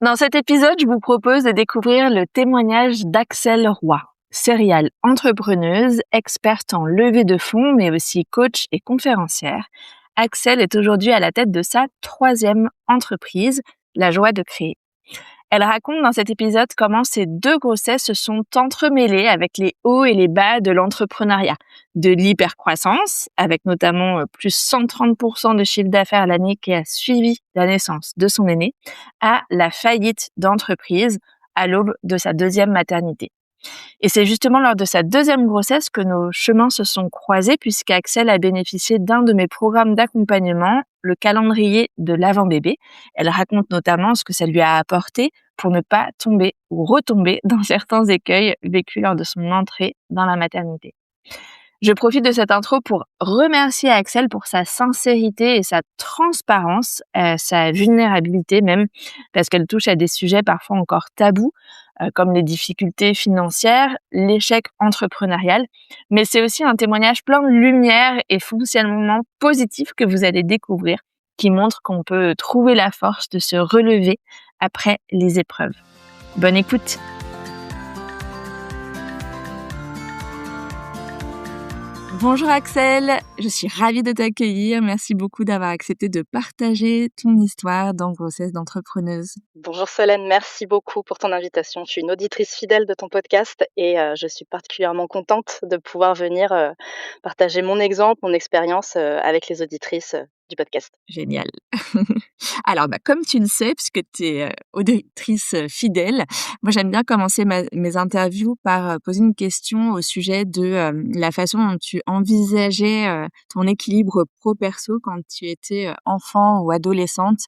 Dans cet épisode, je vous propose de découvrir le témoignage d'Axelle Roy, serial entrepreneuse, experte en levée de fonds, mais aussi coach et conférencière. Axelle est aujourd'hui à la tête de sa 3e entreprise, La Joie de Créer. Elle raconte dans cet épisode comment ces 2 grossesses se sont entremêlées avec les hauts et les bas de l'entrepreneuriat. De l'hypercroissance, avec notamment plus 130% de chiffre d'affaires l'année qui a suivi la naissance de son aîné, à la faillite d'entreprise à l'aube de sa 2e maternité. Et c'est justement lors de sa 2e grossesse que nos chemins se sont croisés, puisqu'Axelle a bénéficié d'un de mes programmes d'accompagnement, le calendrier de l'avant-bébé. Elle raconte notamment ce que ça lui a apporté pour ne pas tomber ou retomber dans certains écueils vécus lors de son entrée dans la maternité. Je profite de cette intro pour remercier Axelle pour sa sincérité et sa transparence, sa vulnérabilité même, parce qu'elle touche à des sujets parfois encore tabous, comme les difficultés financières, l'échec entrepreneurial. Mais c'est aussi un témoignage plein de lumière et foncièrement positif que vous allez découvrir, qui montre qu'on peut trouver la force de se relever après les épreuves. Bonne écoute! Bonjour Axelle, je suis ravie de t'accueillir. Merci beaucoup d'avoir accepté de partager ton histoire dans Grossesse d'entrepreneuse. Bonjour Solène, merci beaucoup pour ton invitation. Je suis une auditrice fidèle de ton podcast et je suis particulièrement contente de pouvoir venir partager mon exemple, mon expérience avec les auditrices du podcast. Génial. Alors, comme tu le sais, puisque tu es auditrice fidèle, moi j'aime bien commencer mes interviews par poser une question au sujet de la façon dont tu envisageais ton équilibre pro-perso quand tu étais enfant ou adolescente,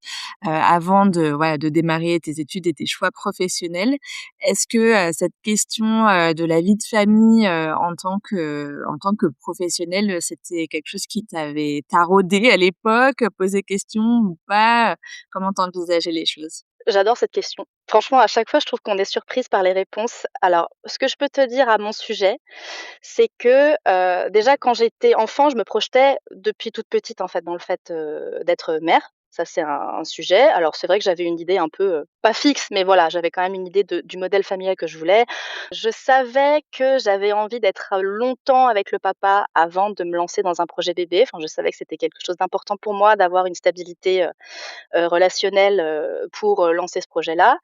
avant de démarrer tes études et tes choix professionnels. Est-ce que cette question de la vie de famille en tant que professionnelle, c'était quelque chose qui t'avait taraudé à l'époque, posé question ou pas? Comment t'envisageais les choses? J'adore cette question. Franchement, à chaque fois, je trouve qu'on est surprise par les réponses. Alors, ce que je peux te dire à mon sujet, c'est que déjà quand j'étais enfant, je me projetais depuis toute petite en fait dans le fait d'être mère. Ça, c'est un sujet. Alors, c'est vrai que j'avais une idée un peu, pas fixe, mais voilà, j'avais quand même une idée du modèle familial que je voulais. Je savais que j'avais envie d'être longtemps avec le papa avant de me lancer dans un projet bébé. Enfin, je savais que c'était quelque chose d'important pour moi d'avoir une stabilité, relationnelle, pour, lancer ce projet-là.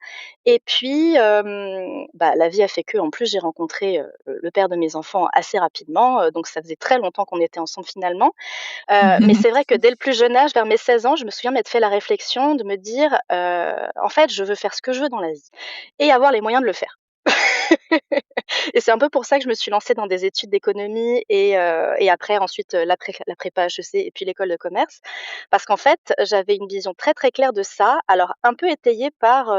Et puis, la vie a fait que, en plus, j'ai rencontré, le père de mes enfants assez rapidement, donc ça faisait très longtemps qu'on était ensemble finalement. Mais c'est vrai que dès le plus jeune âge, vers mes 16 ans, je me souviens m'être fait la réflexion de me dire, «En fait, je veux faire ce que je veux dans la vie et avoir les moyens de le faire». Et c'est un peu pour ça que je me suis lancée dans des études d'économie et après ensuite, la prépa HEC et puis l'école de commerce. Parce qu'en fait, j'avais une vision très, très claire de ça, alors un peu étayée par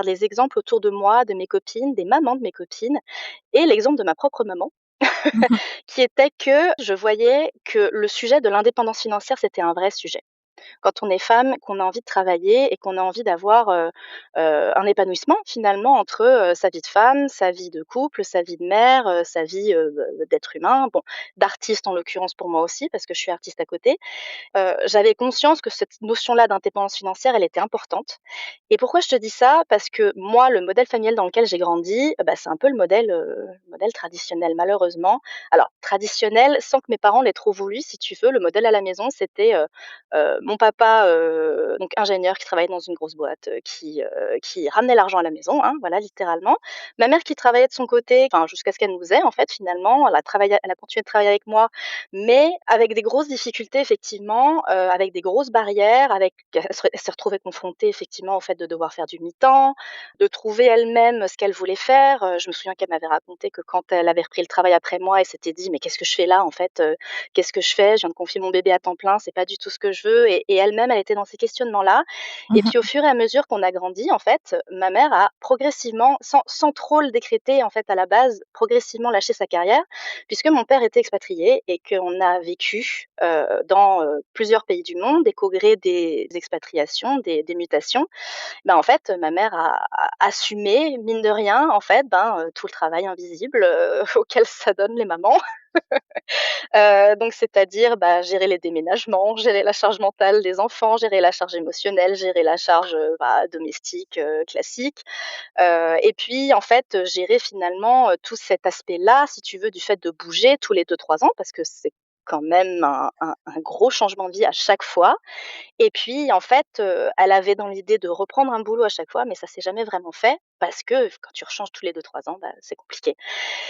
les exemples autour de moi, de mes copines, des mamans de mes copines et l'exemple de ma propre maman, qui était que je voyais que le sujet de l'indépendance financière, c'était un vrai sujet. Quand on est femme, qu'on a envie de travailler et qu'on a envie d'avoir, un épanouissement finalement entre, sa vie de femme, sa vie de couple, sa vie de mère, sa vie, d'être humain, bon, d'artiste en l'occurrence pour moi aussi parce que je suis artiste à côté. J'avais conscience que cette notion-là d'indépendance financière, elle était importante. Et pourquoi je te dis ça? Parce que moi, le modèle familial dans lequel j'ai grandi, c'est un peu le modèle traditionnel malheureusement. Alors traditionnel sans que mes parents l'aient trop voulu si tu veux. Le modèle à la maison, c'était, mon papa, donc ingénieur qui travaillait dans une grosse boîte, qui ramenait l'argent à la maison, hein, voilà littéralement. Ma mère qui travaillait de son côté, enfin jusqu'à ce qu'elle nous ait en fait finalement. Elle a continué de travailler avec moi mais avec des grosses difficultés effectivement, avec des grosses barrières, avec elle s'est retrouvée confrontée effectivement au fait de devoir faire du mi-temps, de trouver elle-même ce qu'elle voulait faire. Je me souviens qu'elle m'avait raconté que quand elle avait repris le travail après moi, elle s'était dit: «Mais qu'est-ce que je fais là en fait? Qu'est-ce que je fais? Je viens de confier mon bébé à temps plein, c'est pas du tout ce que je veux» et elle-même, elle était dans ces questionnements-là et puis au fur et à mesure qu'on a grandi en fait, ma mère a progressivement, sans trop le décréter en fait à la base, progressivement lâché sa carrière puisque mon père était expatrié et qu'on a vécu, dans, plusieurs pays du monde et qu'au gré des expatriations, des mutations, en fait, ma mère a assumé, mine de rien, en fait, tout le travail invisible, auquel ça donne les mamans. Donc c'est-à-dire, bah, gérer les déménagements, gérer la charge mentale des enfants, gérer la charge émotionnelle, gérer la charge, bah, domestique, classique. Et puis en fait, gérer finalement, tout cet aspect-là, si tu veux, du fait de bouger tous les 2-3 ans parce que c'est quand même un gros changement de vie à chaque fois. Et puis en fait, elle avait dans l'idée de reprendre un boulot à chaque fois, mais ça s'est jamais vraiment fait parce que quand tu rechanges tous les 2-3 ans, bah, c'est compliqué.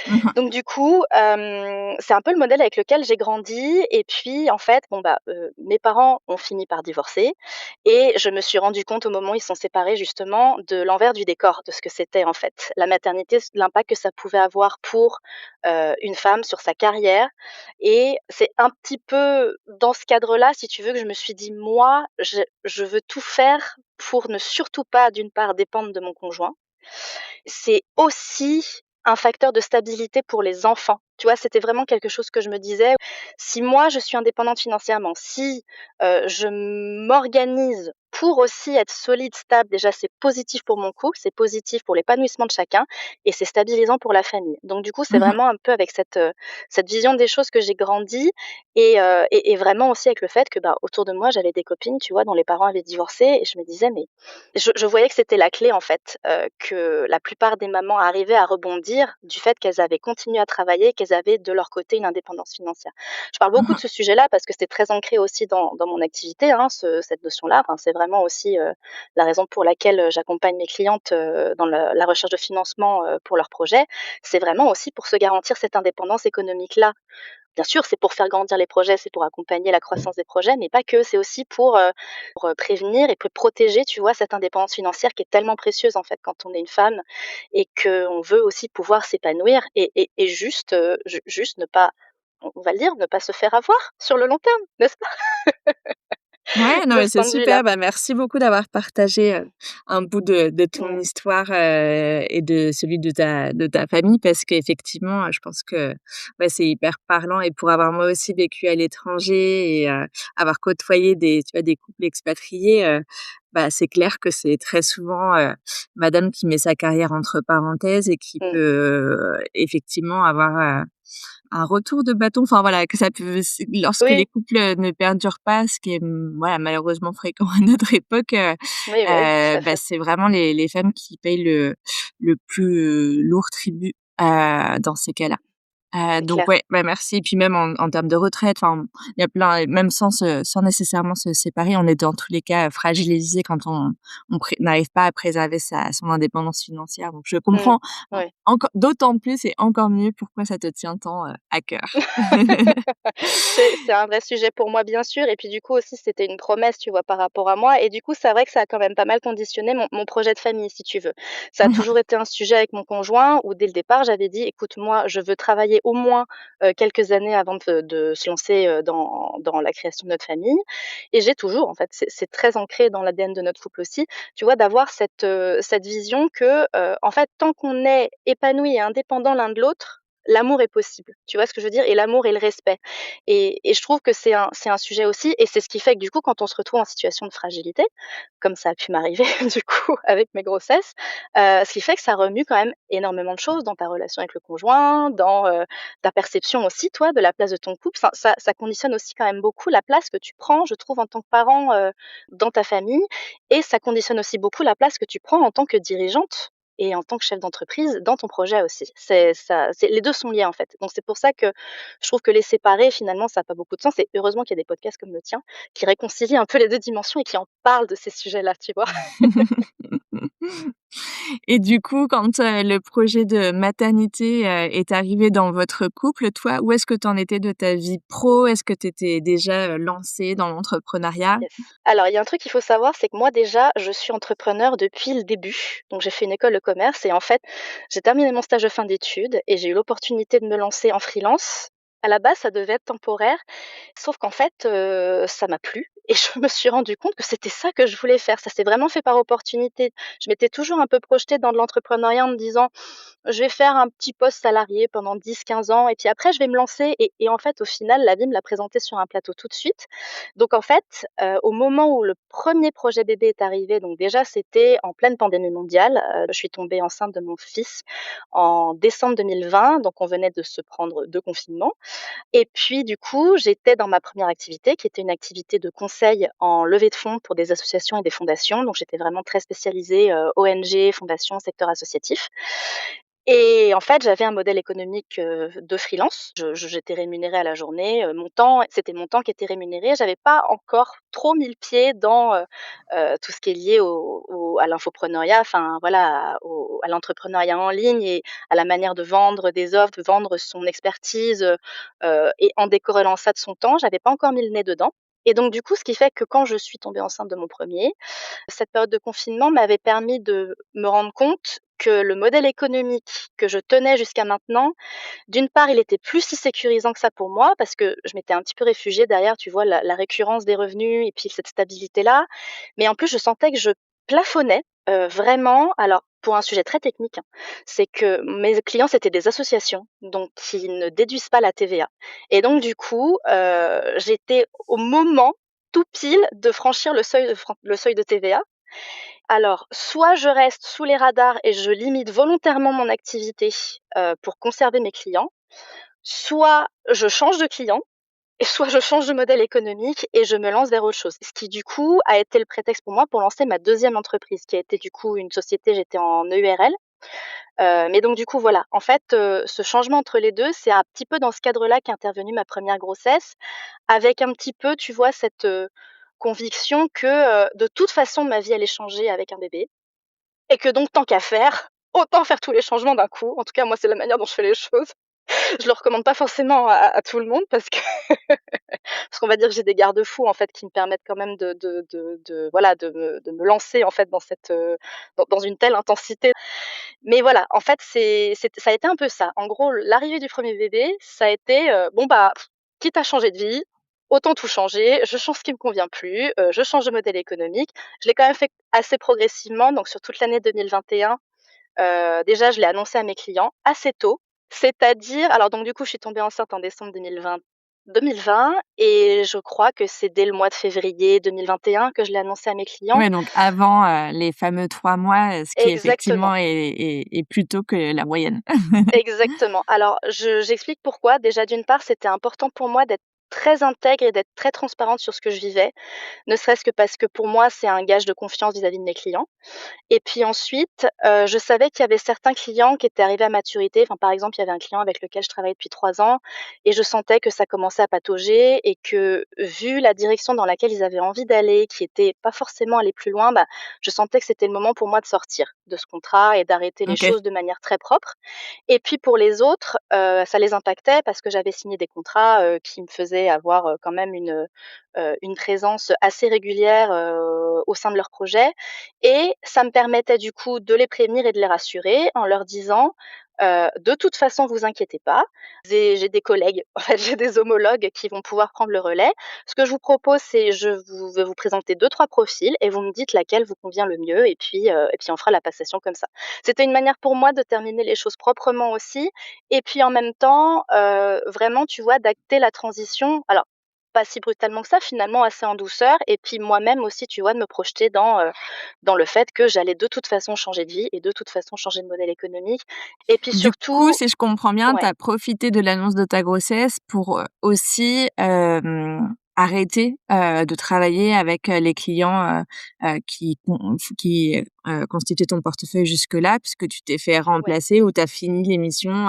Mmh. Donc du coup, c'est un peu le modèle avec lequel j'ai grandi et puis en fait, bon bah, mes parents ont fini par divorcer et je me suis rendu compte au moment où ils sont séparés justement de l'envers du décor, de ce que c'était en fait la maternité, l'impact que ça pouvait avoir pour, une femme sur sa carrière et c'est un petit peu dans ce cadre-là, si tu veux, que je me suis dit: «Moi, je veux tout faire pour ne surtout pas, d'une part, dépendre de mon conjoint, c'est aussi un facteur de stabilité pour les enfants. Tu vois? C'était vraiment quelque chose que je me disais: «Si moi je suis indépendante financièrement, si, je m'organise pour aussi être solide, stable, déjà c'est positif pour mon couple, c'est positif pour l'épanouissement de chacun et c'est stabilisant pour la famille». Donc du coup, c'est Mmh. vraiment un peu avec cette vision des choses que j'ai grandi et vraiment aussi avec le fait que, bah, autour de moi, j'avais des copines, tu vois, dont les parents avaient divorcé et je me disais: «Mais je voyais que c'était la clé en fait, que la plupart des mamans arrivaient à rebondir du fait qu'elles avaient continué à travailler, qu'elles avaient de leur côté une indépendance financière. Je parle beaucoup de Mmh. ce sujet-là parce que c'est très ancré aussi dans mon activité, hein, cette notion-là. Enfin, c'est vraiment aussi, la raison pour laquelle, j'accompagne mes clientes, dans la recherche de financement, pour leurs projets. C'est vraiment aussi pour se garantir cette indépendance économique-là. Bien sûr, c'est pour faire grandir les projets, c'est pour accompagner la croissance des projets, mais pas que. C'est aussi pour, prévenir et pour protéger, tu vois, cette indépendance financière qui est tellement précieuse, en fait, quand on est une femme et qu'on veut aussi pouvoir s'épanouir et juste, juste ne pas, on va le dire, ne pas se faire avoir sur le long terme, n'est-ce pas? Ouais, non, De mais ce c'est point de vue-là. super. Bah, merci beaucoup d'avoir partagé, un bout de ton Mmh. histoire, et de celui de ta famille parce qu'effectivement, je pense que, ouais, c'est hyper parlant et pour avoir moi aussi vécu à l'étranger et avoir côtoyé des tu vois, des couples expatriés, bah, c'est clair que c'est très souvent, madame qui met sa carrière entre parenthèses et qui peut, Mmh. effectivement avoir, un retour de bâton, enfin voilà, que ça peut lorsque les Oui, couples, ne perdurent pas, ce qui est, voilà, malheureusement fréquent à notre époque, oui, oui, tout à bah, fait, c'est vraiment les femmes qui payent le plus, lourd tribut, dans ces cas-là. c'est Donc clair. ouais, bah, merci et puis même en termes de retraite, enfin, il y a plein même sans nécessairement se séparer, on est dans tous les cas fragilisé quand on n'arrive pas à préserver son indépendance financière. Donc je Mmh. comprends Ouais. d'autant plus et encore mieux pourquoi ça te tient tant, à cœur. C'est un vrai sujet pour moi, bien sûr et puis, du coup, aussi, c'était une promesse, tu vois, par rapport à moi et du coup, c'est vrai que ça a quand même pas mal conditionné mon projet de famille, si tu veux. Ça a Mmh toujours été un sujet avec mon conjoint où, dès le départ, j'avais dit: «Écoute, moi, je veux travailler au moins, quelques années avant de se lancer, dans la création de notre famille» et j'ai toujours, en fait, c'est très ancré dans l'ADN de notre couple aussi, tu vois, d'avoir cette vision que, en fait, tant qu'on est épanoui et indépendant l'un de l'autre, l'amour est possible. Tu vois ce que je veux dire? Et l'amour et le respect. Et je trouve que c'est un sujet aussi et c'est ce qui fait que du coup, quand on se retrouve en situation de fragilité, comme ça a pu m'arriver du coup avec mes grossesses, ce qui fait que ça remue quand même énormément de choses dans ta relation avec le conjoint, dans, ta perception aussi toi de la place de ton couple. Enfin ça conditionne aussi quand même beaucoup la place que tu prends, je trouve en tant que parent, dans ta famille et ça conditionne aussi beaucoup la place que tu prends en tant que dirigeante et en tant que chef d'entreprise dans ton projet aussi. C'est les 2 sont liés en fait. Donc c'est pour ça que je trouve que les séparer, finalement, ça a pas beaucoup de sens et heureusement qu'il y a des podcasts comme le tien qui réconcilient un peu les 2 dimensions et qui en parlent de ces sujets-là, tu vois? et du coup, quand, le projet de maternité, est arrivé dans votre couple, toi, où est-ce que tu en étais de ta vie pro? Est-ce que tu étais déjà, lancée dans l'entrepreneuriat? Yes. Alors, il y a un truc qu'il faut savoir, c'est que moi, déjà, je suis entrepreneur depuis le début. Donc, j'ai fait une école de commerce et en fait, j'ai terminé mon stage de fin d'études et j'ai eu l'opportunité de me lancer en freelance. À la base, ça devait être temporaire, sauf qu'en fait, ça m'a plu et je me suis rendu compte que c'était ça que je voulais faire. Ça s'est vraiment fait par opportunité. Je m'étais toujours un peu projetée dans de l'entrepreneuriat en me disant: «Je vais faire un petit poste salarié pendant 10, 15 ans et puis après je vais me lancer», et en fait, au final, la vie me l'a présenté sur un plateau tout de suite. Donc en fait, au moment où le premier projet bébé est arrivé, donc déjà c'était en pleine pandémie mondiale, je suis tombée enceinte de mon fils en décembre 2020, donc on venait de se prendre 2 confinements. Et puis du coup, j'étais dans ma première activité qui était une activité de conseil en levée de fonds pour des associations et des fondations. Donc j'étais vraiment très spécialisée, ONG, fondations, secteur associatif. Et en fait, j'avais un modèle économique, de freelance. J'étais rémunérée à la journée, c'était mon temps qui était rémunéré. J'avais pas encore trop mis le pied dans, tout ce qui est lié au à l'infopreneuriat, enfin voilà, à l'entrepreneuriat en ligne et à la manière de vendre des offres, de vendre son expertise, et en décorrélant ça de son temps. J'avais pas encore mis le nez dedans, et donc du coup, ce qui fait que quand je suis tombée enceinte de mon premier, cette période de confinement m'avait permis de me rendre compte que le modèle économique que je tenais jusqu'à maintenant, d'une part, il était plus si sécurisant que ça pour moi parce que je m'étais un petit peu réfugiée derrière, tu vois, la récurrence des revenus et puis cette stabilité-là. Mais en plus, je sentais que je plafonnais, vraiment. Alors, pour un sujet très technique, hein, c'est que mes clients, c'était des associations, donc qui ne déduisent pas la TVA. Et donc du coup, j'étais au moment tout pile de franchir le seuil de TVA. Alors, soit je reste sous les radars et je limite volontairement mon activité, pour conserver mes clients, soit je change de client et soit je change de modèle économique et je me lance vers autre chose. Ce qui du coup a été le prétexte pour moi pour lancer ma deuxième entreprise qui a été du coup une société, j'étais en EURL. Mais donc du coup voilà, en fait, ce changement entre les 2, c'est un petit peu dans ce cadre-là qu'est intervenue ma première grossesse, avec un petit peu, tu vois, cette, conviction que, de toute façon ma vie allait changer avec un bébé. Et que donc tant qu'à faire, autant faire tous les changements d'un coup. En tout cas, moi, c'est la manière dont je fais les choses. Je le recommande pas forcément à tout le monde parce qu'on va dire que j'ai des garde-fous, en fait, qui me permettent quand même de voilà, de me lancer, en fait, dans cette, dans une telle intensité. Mais voilà, en fait, ça a été un peu ça. En gros, l'arrivée du premier bébé, ça a été, bon, bah, quitte à changer de vie, autant tout changer. Je change ce qui me convient plus, je change de modèle économique. Je l'ai quand même fait assez progressivement, donc sur toute l'année 2021, déjà, je l'ai annoncé à mes clients assez tôt. C'est-à-dire alors donc du coup, je suis tombée enceinte en décembre 2020 et je crois que c'est dès le mois de février 2021 que je l'ai annoncé à mes clients. Ouais, donc avant, les fameux 3 mois, ce qui Exactement. effectivement est plus tôt que la moyenne. Exactement. Alors, j'explique pourquoi. Déjà, d'une part, c'était important pour moi d'être très intègre et d'être très transparente sur ce que je vivais, ne serait-ce que parce que pour moi, c'est un gage de confiance vis-à-vis de mes clients. Et puis ensuite, je savais qu'il y avait certains clients qui étaient arrivés à maturité. Enfin, par exemple, il y avait un client avec lequel je travaillais depuis 3 ans et je sentais que ça commençait à patauger et que, vu la direction dans laquelle ils avaient envie d'aller, qui était pas forcément aller plus loin, bah, je sentais que c'était le moment pour moi de sortir de ce contrat et d'arrêter les OK. choses de manière très propre. Et puis pour les autres, ça les impactait parce que j'avais signé des contrats, qui me faisaient avoir, quand même une présence assez régulière, au sein de leur projet, et ça me permettait du coup de les prévenir et de les rassurer en leur disant: «De toute façon, vous inquiétez pas, j'ai des collègues, en fait, j'ai des homologues qui vont pouvoir prendre le relais. Ce que je vous propose, c'est je vais vous présenter deux trois profils et vous me dites laquelle vous convient le mieux et puis on fera la passation comme ça». C'était une manière pour moi de terminer les choses proprement aussi et puis en même temps, vraiment, tu vois, d'acter la transition. Alors, pas si brutalement que ça, finalement assez en douceur, et puis moi-même aussi, tu vois, de me projeter dans le fait que j'allais de toute façon changer de vie et de toute façon changer de modèle économique et puis Du coup, surtout si je comprends bien, tu ouais, as profité de l'annonce de ta grossesse pour, aussi, arrêter, de travailler avec, les clients, qui constituaient ton portefeuille jusque-là, puisque tu t'es fait ouais. remplacer ou tu as fini les missions,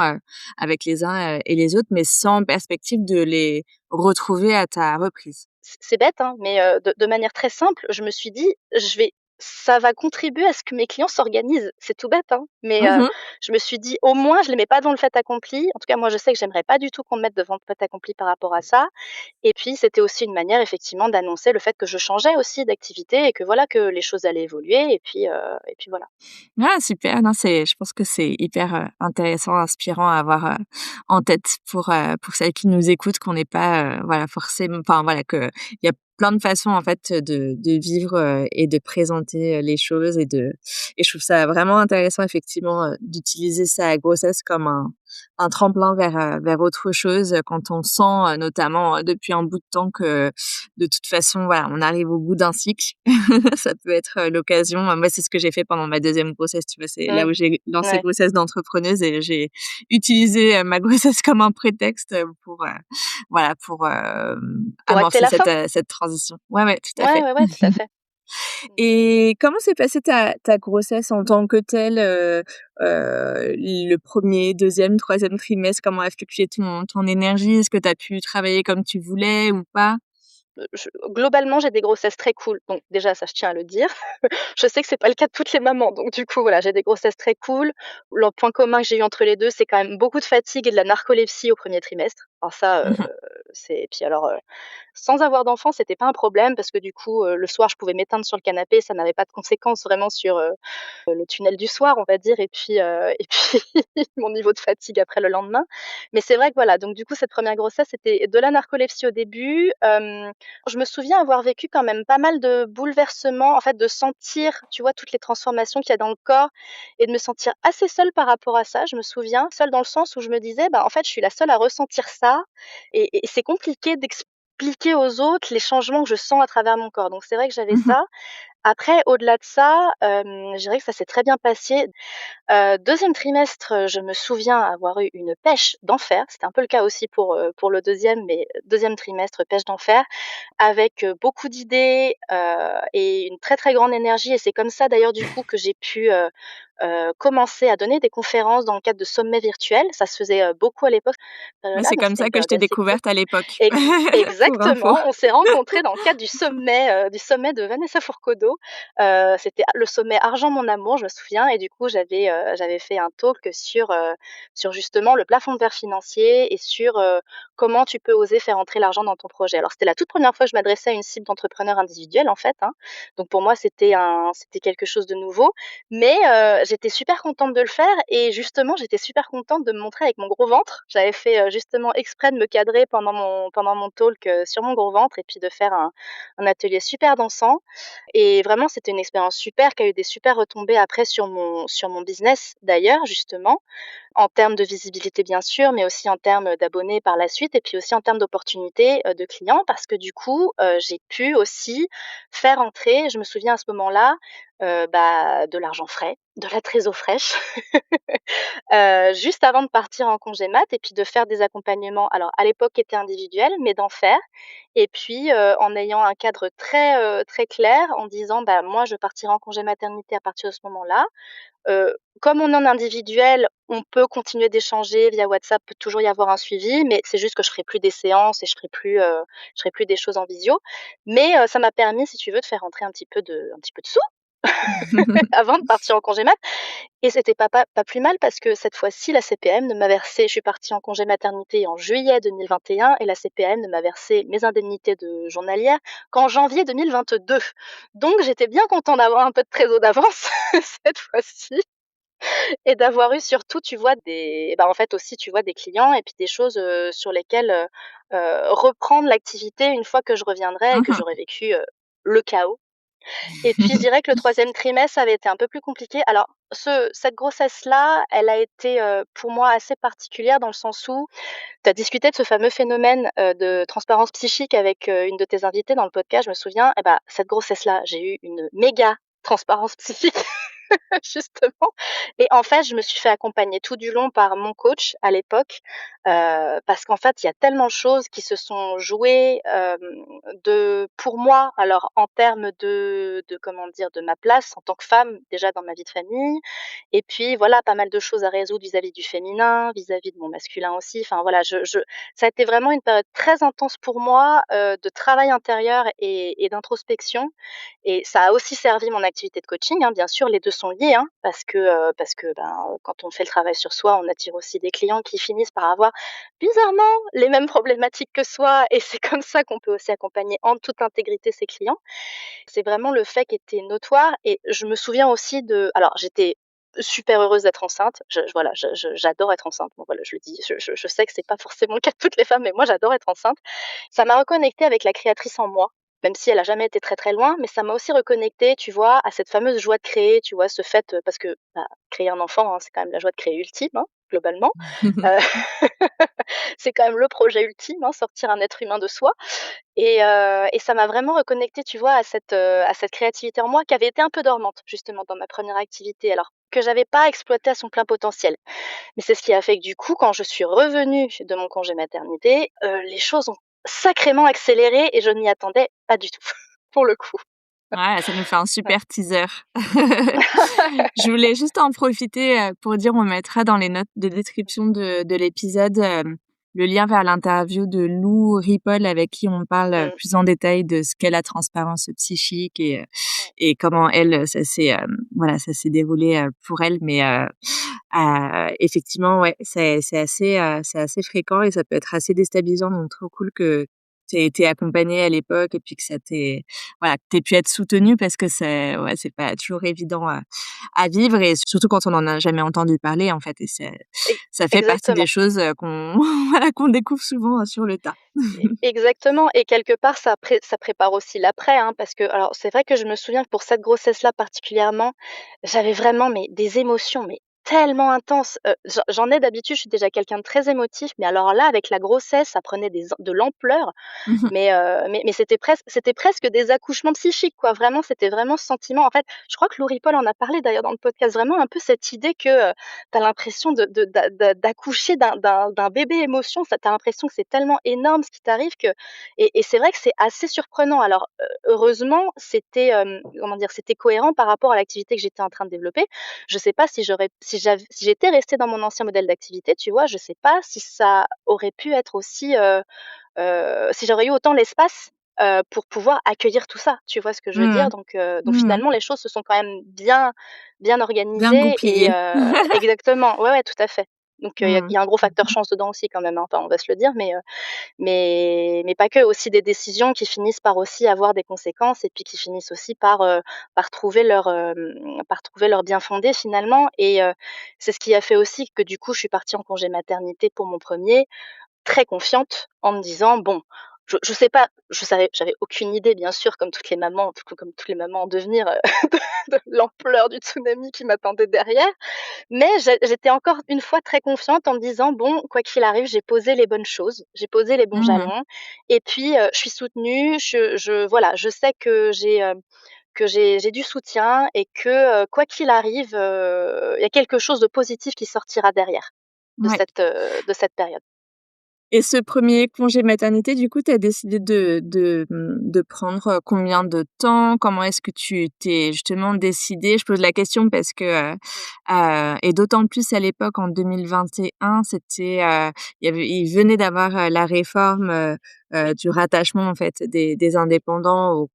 avec les uns, et les autres, mais sans perspective de les retrouver à ta reprise. C'est bête, hein, mais de manière très simple, je me suis dit: Ça va contribuer à ce que mes clients s'organisent». C'est tout bête, hein, mais Mmh. je me suis dit: «Au moins, je les mets pas dans le fait accompli». En tout cas, moi, je sais que j'aimerais pas du tout qu'on me mette devant le fait accompli par rapport à ça, et puis c'était aussi une manière effectivement d'annoncer le fait que je changeais aussi d'activité et que voilà, que les choses allaient évoluer et puis voilà. Ah super, non, je pense que c'est hyper, intéressant, inspirant à avoir, en tête pour celles qui nous écoutent, qu'on n'est pas, voilà, forcément, enfin voilà, qu'il y a plein de façons en fait de vivre et de présenter les choses et je trouve ça vraiment intéressant effectivement d'utiliser sa grossesse comme un tremplin vers autre chose quand on sent notamment depuis un bout de temps que de toute façon voilà on arrive au bout d'un cycle. Ça peut être l'occasion. Moi c'est ce que j'ai fait pendant ma deuxième grossesse, tu vois, c'est là Mmh. où j'ai lancé Ouais. grossesse d'entrepreneuse et j'ai utilisé ma grossesse comme un prétexte pour voilà, pour, Pour acter amorcer la fin. cette transition. Ouais, ouais, tout à Ouais, fait. ouais, ouais, tout à fait. Mmh. Et comment s'est passée ta grossesse en tant que telle, le premier, deuxième, troisième trimestre? Comment a fluctué ton énergie? Est-ce que tu as pu travailler comme tu voulais ou pas? Globalement, j'ai des grossesses très cool, donc déjà ça, je tiens à le dire. Je sais que c'est pas le cas de toutes les mamans, donc du coup, voilà, j'ai des grossesses très cool. Le point commun que j'ai eu entre les 2, c'est quand même beaucoup de fatigue et de la narcolepsie au premier trimestre. Alors ça, Mmh mh. c'est puis alors, sans avoir d'enfant, c'était pas un problème parce que du coup, le soir, je pouvais m'éteindre sur le canapé, ça n'avait pas de conséquences vraiment sur, le tunnel du soir, on va dire et puis mon niveau de fatigue après le lendemain. Mais c'est vrai que voilà, donc du coup, cette première grossesse, c'était de la narcolepsie au début. Je me souviens avoir vécu quand même pas mal de bouleversements, en fait, de sentir, tu vois, toutes les transformations qu'il y a dans le corps et de me sentir assez seule par rapport à ça, je me souviens. Seule dans le sens où je me disais: «Bah, en fait, je suis la seule à ressentir ça et c'est compliqué d'expliquer aux autres les changements que je sens à travers mon corps». Donc c'est vrai que j'avais Mmh. ça. Après, au-delà de ça, je dirais que ça s'est très bien passé. 2e trimestre, je me souviens avoir eu une pêche d'enfer. C'était un peu le cas aussi pour le deuxième, mais 2e trimestre, pêche d'enfer avec, beaucoup d'idées, et une très, très grande énergie et c'est comme ça d'ailleurs du coup que j'ai pu, commencer à donner des conférences dans le cadre de sommets virtuels. Ça se faisait, beaucoup à l'époque. Ouais, Là, c'est donc comme c'était ça une que je période t'ai assez cool. découverte à l'époque, pour info. Exactement, on s'est rencontrés dans le cadre du sommet de Vanessa Furcado. C'était le sommet Argent mon amour, je me souviens et du coup j'avais fait un talk sur justement le plafond de verre financier et sur, comment tu peux oser faire entrer l'argent dans ton projet. Alors c'était la toute première fois que je m'adressais à une cible d'entrepreneurs individuels en fait, hein, donc pour moi c'était quelque chose de nouveau, mais j'étais super contente de le faire et justement j'étais super contente de me montrer avec mon gros ventre. J'avais fait, justement exprès de me cadrer pendant mon talk, sur mon gros ventre et puis de faire un atelier super dansant et vraiment c'était une expérience super qui a eu des super retombées après sur mon business d'ailleurs justement. En termes de visibilité bien sûr, mais aussi en termes d'abonnés par la suite et puis aussi en termes d'opportunités, de clients parce que du coup, j'ai pu aussi faire entrer, je me souviens à ce moment-là, bah, de l'argent frais, de la trésor fraîche, juste avant de partir en congé mat et puis de faire des accompagnements, alors à l'époque qui étaient individuels, mais d'en faire et puis, en ayant un cadre très clair en disant: «Bah, moi je partirai en congé maternité à partir de ce moment-là». Comme on est en individuel, on peut continuer d'échanger via WhatsApp, peut toujours y avoir un suivi, mais c'est juste que je ferai plus des séances et je ferai plus des choses en visio. Mais, ça m'a permis, si tu veux, de faire rentrer un petit peu de sous avant de partir en congé mat et c'était pas plus mal parce que cette fois-ci, la CPAM ne m'a versé je suis partie en congé maternité en juillet 2021 et la CPAM ne m'a versé mes indemnités de journalière qu'en janvier 2022. Donc j'étais bien contente d'avoir un peu de trésor d'avance cette fois-ci. Et d'avoir eu surtout, tu vois, en fait aussi, tu vois, des clients et puis des choses, sur lesquelles, reprendre l'activité une fois que je reviendrai et que Mmh. j'aurai vécu, le chaos. Et puis je dirais que le troisième trimestre, ça avait été un peu plus compliqué. Alors cette grossesse-là, elle a été, pour moi assez particulière dans le sens où tu as discuté de ce fameux phénomène, de transparence psychique avec, une de tes invitées dans le podcast, je me souviens. Et bah, cette grossesse-là, j'ai eu une méga transparence psychique. Justement et en fait, je me suis fait accompagner tout du long par mon coach à l'époque, parce qu'en fait, il y a tellement de choses qui se sont jouées, de pour moi, alors en termes de comment dire? De ma place en tant que femme, déjà dans ma vie de famille et puis voilà, pas mal de choses à résoudre vis-à-vis du féminin, vis-à-vis de mon masculin aussi. Enfin voilà, je ça a été vraiment une période très intense pour moi, de travail intérieur et d'introspection et ça a aussi servi mon activité de coaching, hein, bien sûr, les 2 sont liés, hein, parce que, ben, quand on fait le travail sur soi, on attire aussi des clients qui finissent par avoir bizarrement les mêmes problématiques que soi et c'est comme ça qu'on peut aussi accompagner en toute intégrité ses clients. C'est vraiment le fait qui était notoire et je me souviens aussi alors j'étais super heureuse d'être enceinte. Voilà, j'adore être enceinte. Bon voilà, je le dis, je sais que c'est pas forcément le cas de toutes les femmes, mais moi j'adore être enceinte. Ça m'a reconnectée avec la créatrice en moi. même si elle a jamais été très, très loin, mais ça m'a aussi reconnectée, tu vois, à cette fameuse joie de créer, tu vois? Ce fait, parce que, bah, créer un enfant, hein, c'est quand même la joie de créer ultime, hein, globalement. Heu, c'est quand même le projet ultime, hein, sortir un être humain de soi et ça m'a vraiment reconnectée, tu vois, à cette créativité en moi qui avait été un peu dormante, justement, dans ma première activité, alors que j'avais pas exploitée à son plein potentiel. Mais c'est ce qui a fait que du coup, quand je suis revenue de mon congé maternité, les choses ont sacrément accéléré et je n'y attendais pas du tout, pour le coup. Ouais, ça nous fait un Ouais. super teaser. Je voulais juste en profiter, pour dire, on mettra dans les notes de description de l'épisode, le lien vers l'interview de Lou Ripoll avec qui on parle, Mmh, plus en détail de ce qu'est la transparence psychique ouais. et comment elle, ça s'est, voilà, ça s'est déroulé, pour elle. Mais, effectivement, ouais, c'est assez fréquent et ça peut être assez déstabilisant, donc trop cool que tu aies été accompagnée à l'époque et puis que ça t'ait voilà, que tu pu être soutenue parce que c'est ouais, c'est pas toujours évident à vivre et surtout quand on en a jamais entendu parler, en fait et E ça fait partie des exactement. choses, qu'on voilà, qu'on découvre souvent, sur le tas. Exactement et quelque part ça prépare aussi l'après, hein, parce que alors c'est vrai que je me souviens que pour cette grossesse-là particulièrement, j'avais vraiment mais des émotions mais tellement intenses, j'en ai d'habitude, je suis déjà quelqu'un de très émotif, mais alors là avec la grossesse, ça prenait de l'ampleur. Mais c'était presque des accouchements psychiques, quoi. Vraiment, c'était vraiment ce sentiment. En fait, je crois que Laurie Paul en a parlé d'ailleurs dans le podcast. Vraiment un peu cette idée que, tu as l'impression d'accoucher d'un bébé émotion. Ça, tu as l'impression que c'est tellement énorme ce qui t'arrive que et c'est vrai que c'est assez surprenant. Alors, heureusement, c'était, comment dire? C'était cohérent par rapport à l'activité que j'étais en train de développer. Je sais pas si j'étais restée dans mon ancien modèle d'activité, tu vois? Je sais pas si ça aurait pu être aussi, si j'aurais eu autant l'espace, pour pouvoir accueillir tout ça, tu vois ce que je veux dire? Mmh. Donc Mmh. finalement les choses se sont quand même bien Bien organisées et goupillé. exactement, ouais, ouais, tout à fait. Donc il Mmh. y a un gros facteur chance dedans aussi quand même, hein, enfin on va se le dire, mais pas que, aussi des décisions qui finissent par aussi avoir des conséquences et puis qui finissent aussi par trouver leur bien-fondé finalement et c'est ce qui a fait aussi que du coup je suis partie en congé maternité pour mon premier très confiante en me disant: «Bon, je sais pas», j'avais aucune idée bien sûr comme toutes les mamans, tout comme toutes les mamans en devenir, de l'ampleur du tsunami qui m'attendait derrière. Mais j'étais encore une fois très confiante en me disant: «Bon, quoi qu'il arrive, j'ai posé les bonnes choses, j'ai posé les bons Mmh. jalons et puis, je suis soutenue, voilà, je sais que j'ai du soutien et que, quoi qu'il arrive, il y a quelque chose de positif qui sortira derrière Ouais. de cette période». Et ce premier congé maternité, du coup, tu as décidé de prendre, combien de temps? Comment est-ce que tu t'es justement décidée? Je pose la question parce que, et d'autant plus à l'époque en 2021, c'était, il venait d'avoir, la réforme, du rattachement en fait des indépendants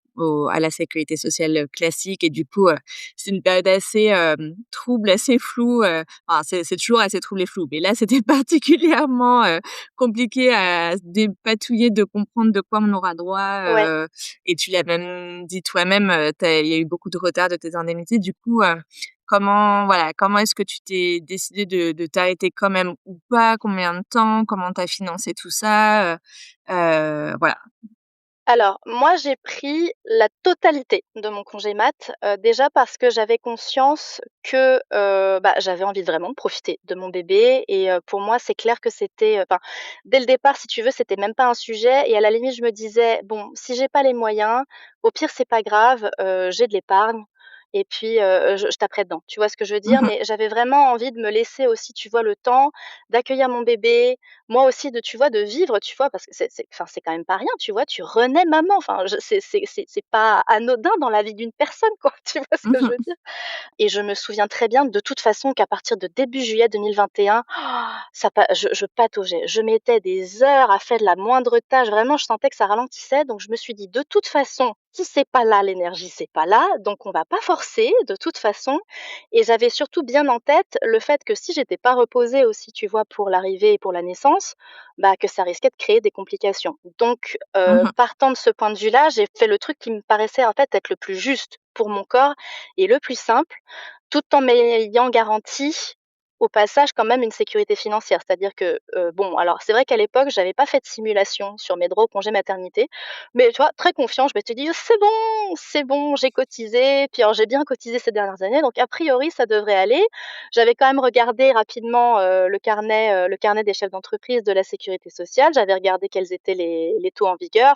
à la sécurité sociale, classique et du coup, c'est une période assez, trouble, assez floue, enfin c'est toujours assez trouble et flou, mais là c'était particulièrement, compliqué à se dépatouiller de comprendre de quoi on aura droit, Ouais. et tu l'as même dit toi-même, il y a eu beaucoup de retard de tes indemnités. Du coup, comment est-ce que tu t'es décidé de t'arrêter quand même ou pas? Combien de temps? Comment tu as financé tout ça? Voilà. Alors, moi, j'ai pris la totalité de mon congé mat, déjà parce que j'avais conscience que, bah, j'avais envie vraiment de profiter de mon bébé et pour moi, c'est clair que c'était, enfin, dès le départ, si tu veux, c'était même pas un sujet et à la limite, je me disais: «Bon, si j'ai pas les moyens, au pire, c'est pas grave, j'ai de l'épargne et puis, je taperai dedans». Tu vois ce que je veux dire? Mmh. Mais j'avais vraiment envie de me laisser aussi, tu vois, le temps d'accueillir mon bébé, moi aussi de tu vois, de vivre, tu vois? Parce que c'est enfin, c'est quand même pas rien, tu vois? Tu renais maman, enfin, je c'est pas anodin dans la vie d'une personne, quoi, tu vois ce que je Mmh. veux dire? Et je me souviens très bien de toute façon qu'à partir de début juillet 2021, ça pa je pataugeais. Je mettais des heures à faire la moindre tâche, vraiment je sentais que ça ralentissait donc je me suis dit: «De toute façon, si c'est pas là l'énergie, c'est pas là, donc on va pas forcer de toute façon» et j'avais surtout bien en tête le fait que si j'étais pas reposée aussi, tu vois, pour l'arrivée et pour la naissance, bah, que ça risquait de créer des complications. Donc Mmh. partant de ce point de vue-là, j'ai fait le truc qui me paraissait en fait être le plus juste pour mon corps et le plus simple, tout en m'ayant garanti au passage quand même une sécurité financière. C'est-à-dire que, bon, alors c'est vrai qu'à l'époque, j'avais pas fait de simulation sur mes droits au congé maternité, mais tu vois, très confiant, je m'étais dit: c'est bon, j'ai cotisé, puis alors j'ai bien cotisé ces dernières années, donc a priori ça devrait aller». J'avais quand même regardé rapidement, le carnet des chefs d'entreprise de la sécurité sociale. J'avais regardé quels étaient les taux en vigueur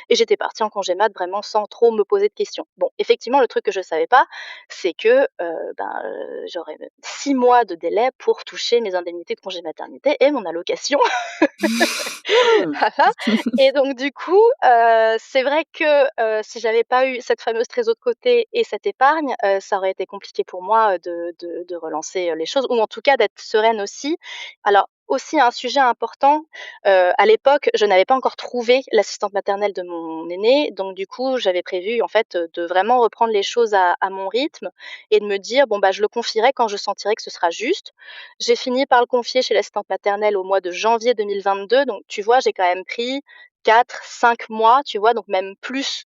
et j'étais partie en congé mat vraiment sans trop me poser de questions. Bon, effectivement, le truc que je savais pas, c'est que, j'aurais 6 mois de délai pour toucher mes indemnités de congé maternité et mon allocation. Voilà, et donc du coup, c'est vrai que, si j'avais pas eu cette fameuse trésor de côté et cette épargne, ça aurait été compliqué pour moi, de relancer, les choses ou en tout cas d'être sereine aussi. Alors aussi un sujet important, à l'époque, je n'avais pas encore trouvé l'assistante maternelle de mon aîné, donc du coup, j'avais prévu en fait, de vraiment reprendre les choses à mon rythme et de me dire: «Bon, bah, je le confierai quand je sentirai que ce sera juste». J'ai fini par le confier chez l'assistante maternelle au mois de janvier 2022, donc tu vois, j'ai quand même pris 4, 5 mois, tu vois? Donc même plus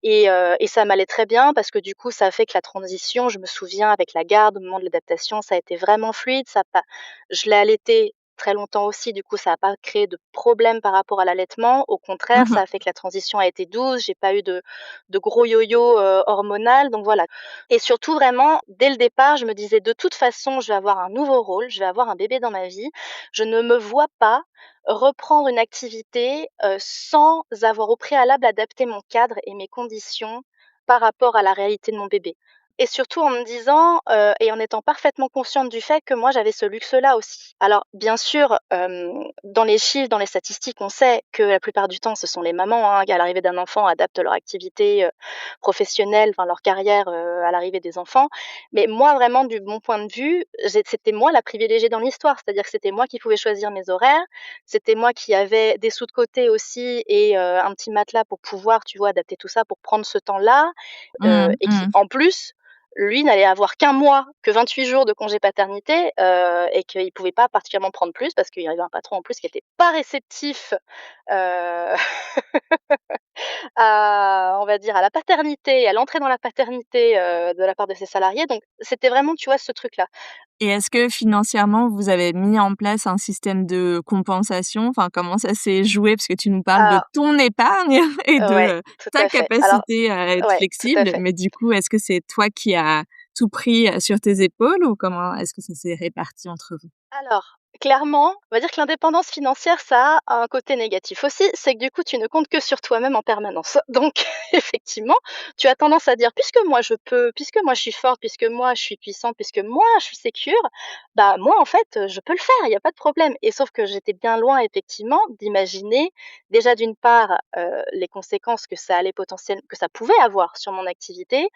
et ça m'allait très bien parce que du coup, ça a fait que la transition, je me souviens avec la garde, au moment de l'adaptation, ça a été vraiment fluide, ça a pas je l'ai allaité très longtemps aussi, du coup, ça a pas créé de problème par rapport à l'allaitement. Au contraire, ça Mmh. a fait que la transition a été douce, j'ai pas eu de gros yo-yo, hormonal, donc voilà. Et surtout vraiment, dès le départ, je me disais: «De toute façon, je vais avoir un nouveau rôle, je vais avoir un bébé dans ma vie. Je ne me vois pas reprendre une activité, sans avoir au préalable adapté mon cadre et mes conditions par rapport à la réalité de mon bébé». Et surtout en me disant, et en étant parfaitement consciente du fait que moi j'avais ce luxe-là aussi. Alors bien sûr, dans les chiffres, dans les statistiques, on sait que la plupart du temps ce sont les mamans, hein, qui à l'arrivée d'un enfant adaptent leur activité, professionnelle, enfin leur carrière, à l'arrivée des enfants. Mais moi vraiment du mon point de vue, c'était moi la privilégiée dans l'histoire. C'est-à-dire que c'était moi qui pouvais choisir mes horaires, c'était moi qui avais des sous de côté aussi et un petit matelas pour pouvoir, tu vois, adapter tout ça pour prendre ce temps-là, Mmh. et qui Mmh. en plus, lui n'allait avoir qu'un mois, que 28 jours de congé paternité, et qu'il pouvait pas particulièrement prendre plus parce qu'il y avait un patron en plus qui était pas réceptif, heu, à on va dire à la paternité et à l'entrée dans la paternité, de la part de ses salariés. Donc c'était vraiment, tu vois, ce truc-là. Et est-ce que financièrement, vous avez mis en place un système de compensation? Enfin, comment ça s'est joué? Parce que tu nous parles de Alors ton épargne et de, ouais, tout ta à fait. Alors capacité à être ouais, tout à flexible, fait. mais du coup, est-ce que c'est toi qui as tout pris, sur tes épaules ou comment est-ce que ça s'est réparti entre vous? Alors, clairement, on va dire que l'indépendance financière, ça a un côté négatif aussi, c'est que du coup, tu ne comptes que sur toi-même en permanence. Donc, effectivement, tu as tendance à dire, puisque moi je peux, puisque moi je suis forte, puisque moi je suis puissante, puisque moi je suis sécure, bah moi en fait, je peux le faire, il n'y a pas de problème. Et sauf que j'étais bien loin, effectivement, d'imaginer déjà d'une part les conséquences que ça allait potentiellement, que ça pouvait avoir sur mon activité.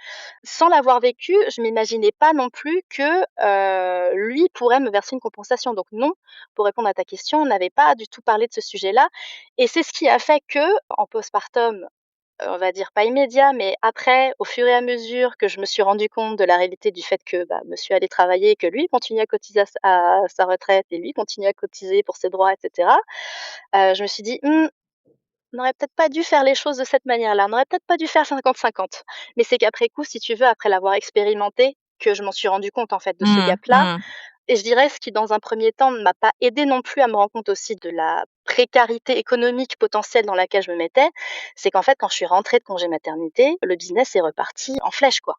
Sans l'avoir vécu, je m'imaginais pas non plus que, lui pourrait me verser une compensation. Donc non, pour répondre à ta question, on n'avait pas du tout parlé de ce sujet-là et c'est ce qui a fait que, en postpartum, on va dire pas immédiat, mais après, au fur et à mesure que je me suis rendu compte de la réalité du fait que, bah, monsieur allait travailler, que lui continuait à cotiser à sa retraite et lui continuait à cotiser pour ses droits et cetera, je me suis dit: «Mmh, on n'aurait peut-être pas dû faire les choses de cette manière-là, on n'aurait peut-être pas dû faire 50-50». Mais c'est qu'après coup, si tu veux, après l'avoir expérimenté, que je m'en suis rendu compte, en fait, de ce Mmh, gap-là. mmh. Et je dirais ce qui, dans un premier temps, ne m'a pas aidée non plus à me rendre compte aussi de la précarité économique potentielle dans laquelle je me mettais, c'est qu'en fait, quand je suis rentrée de congé maternité, le business est reparti en flèche, quoi.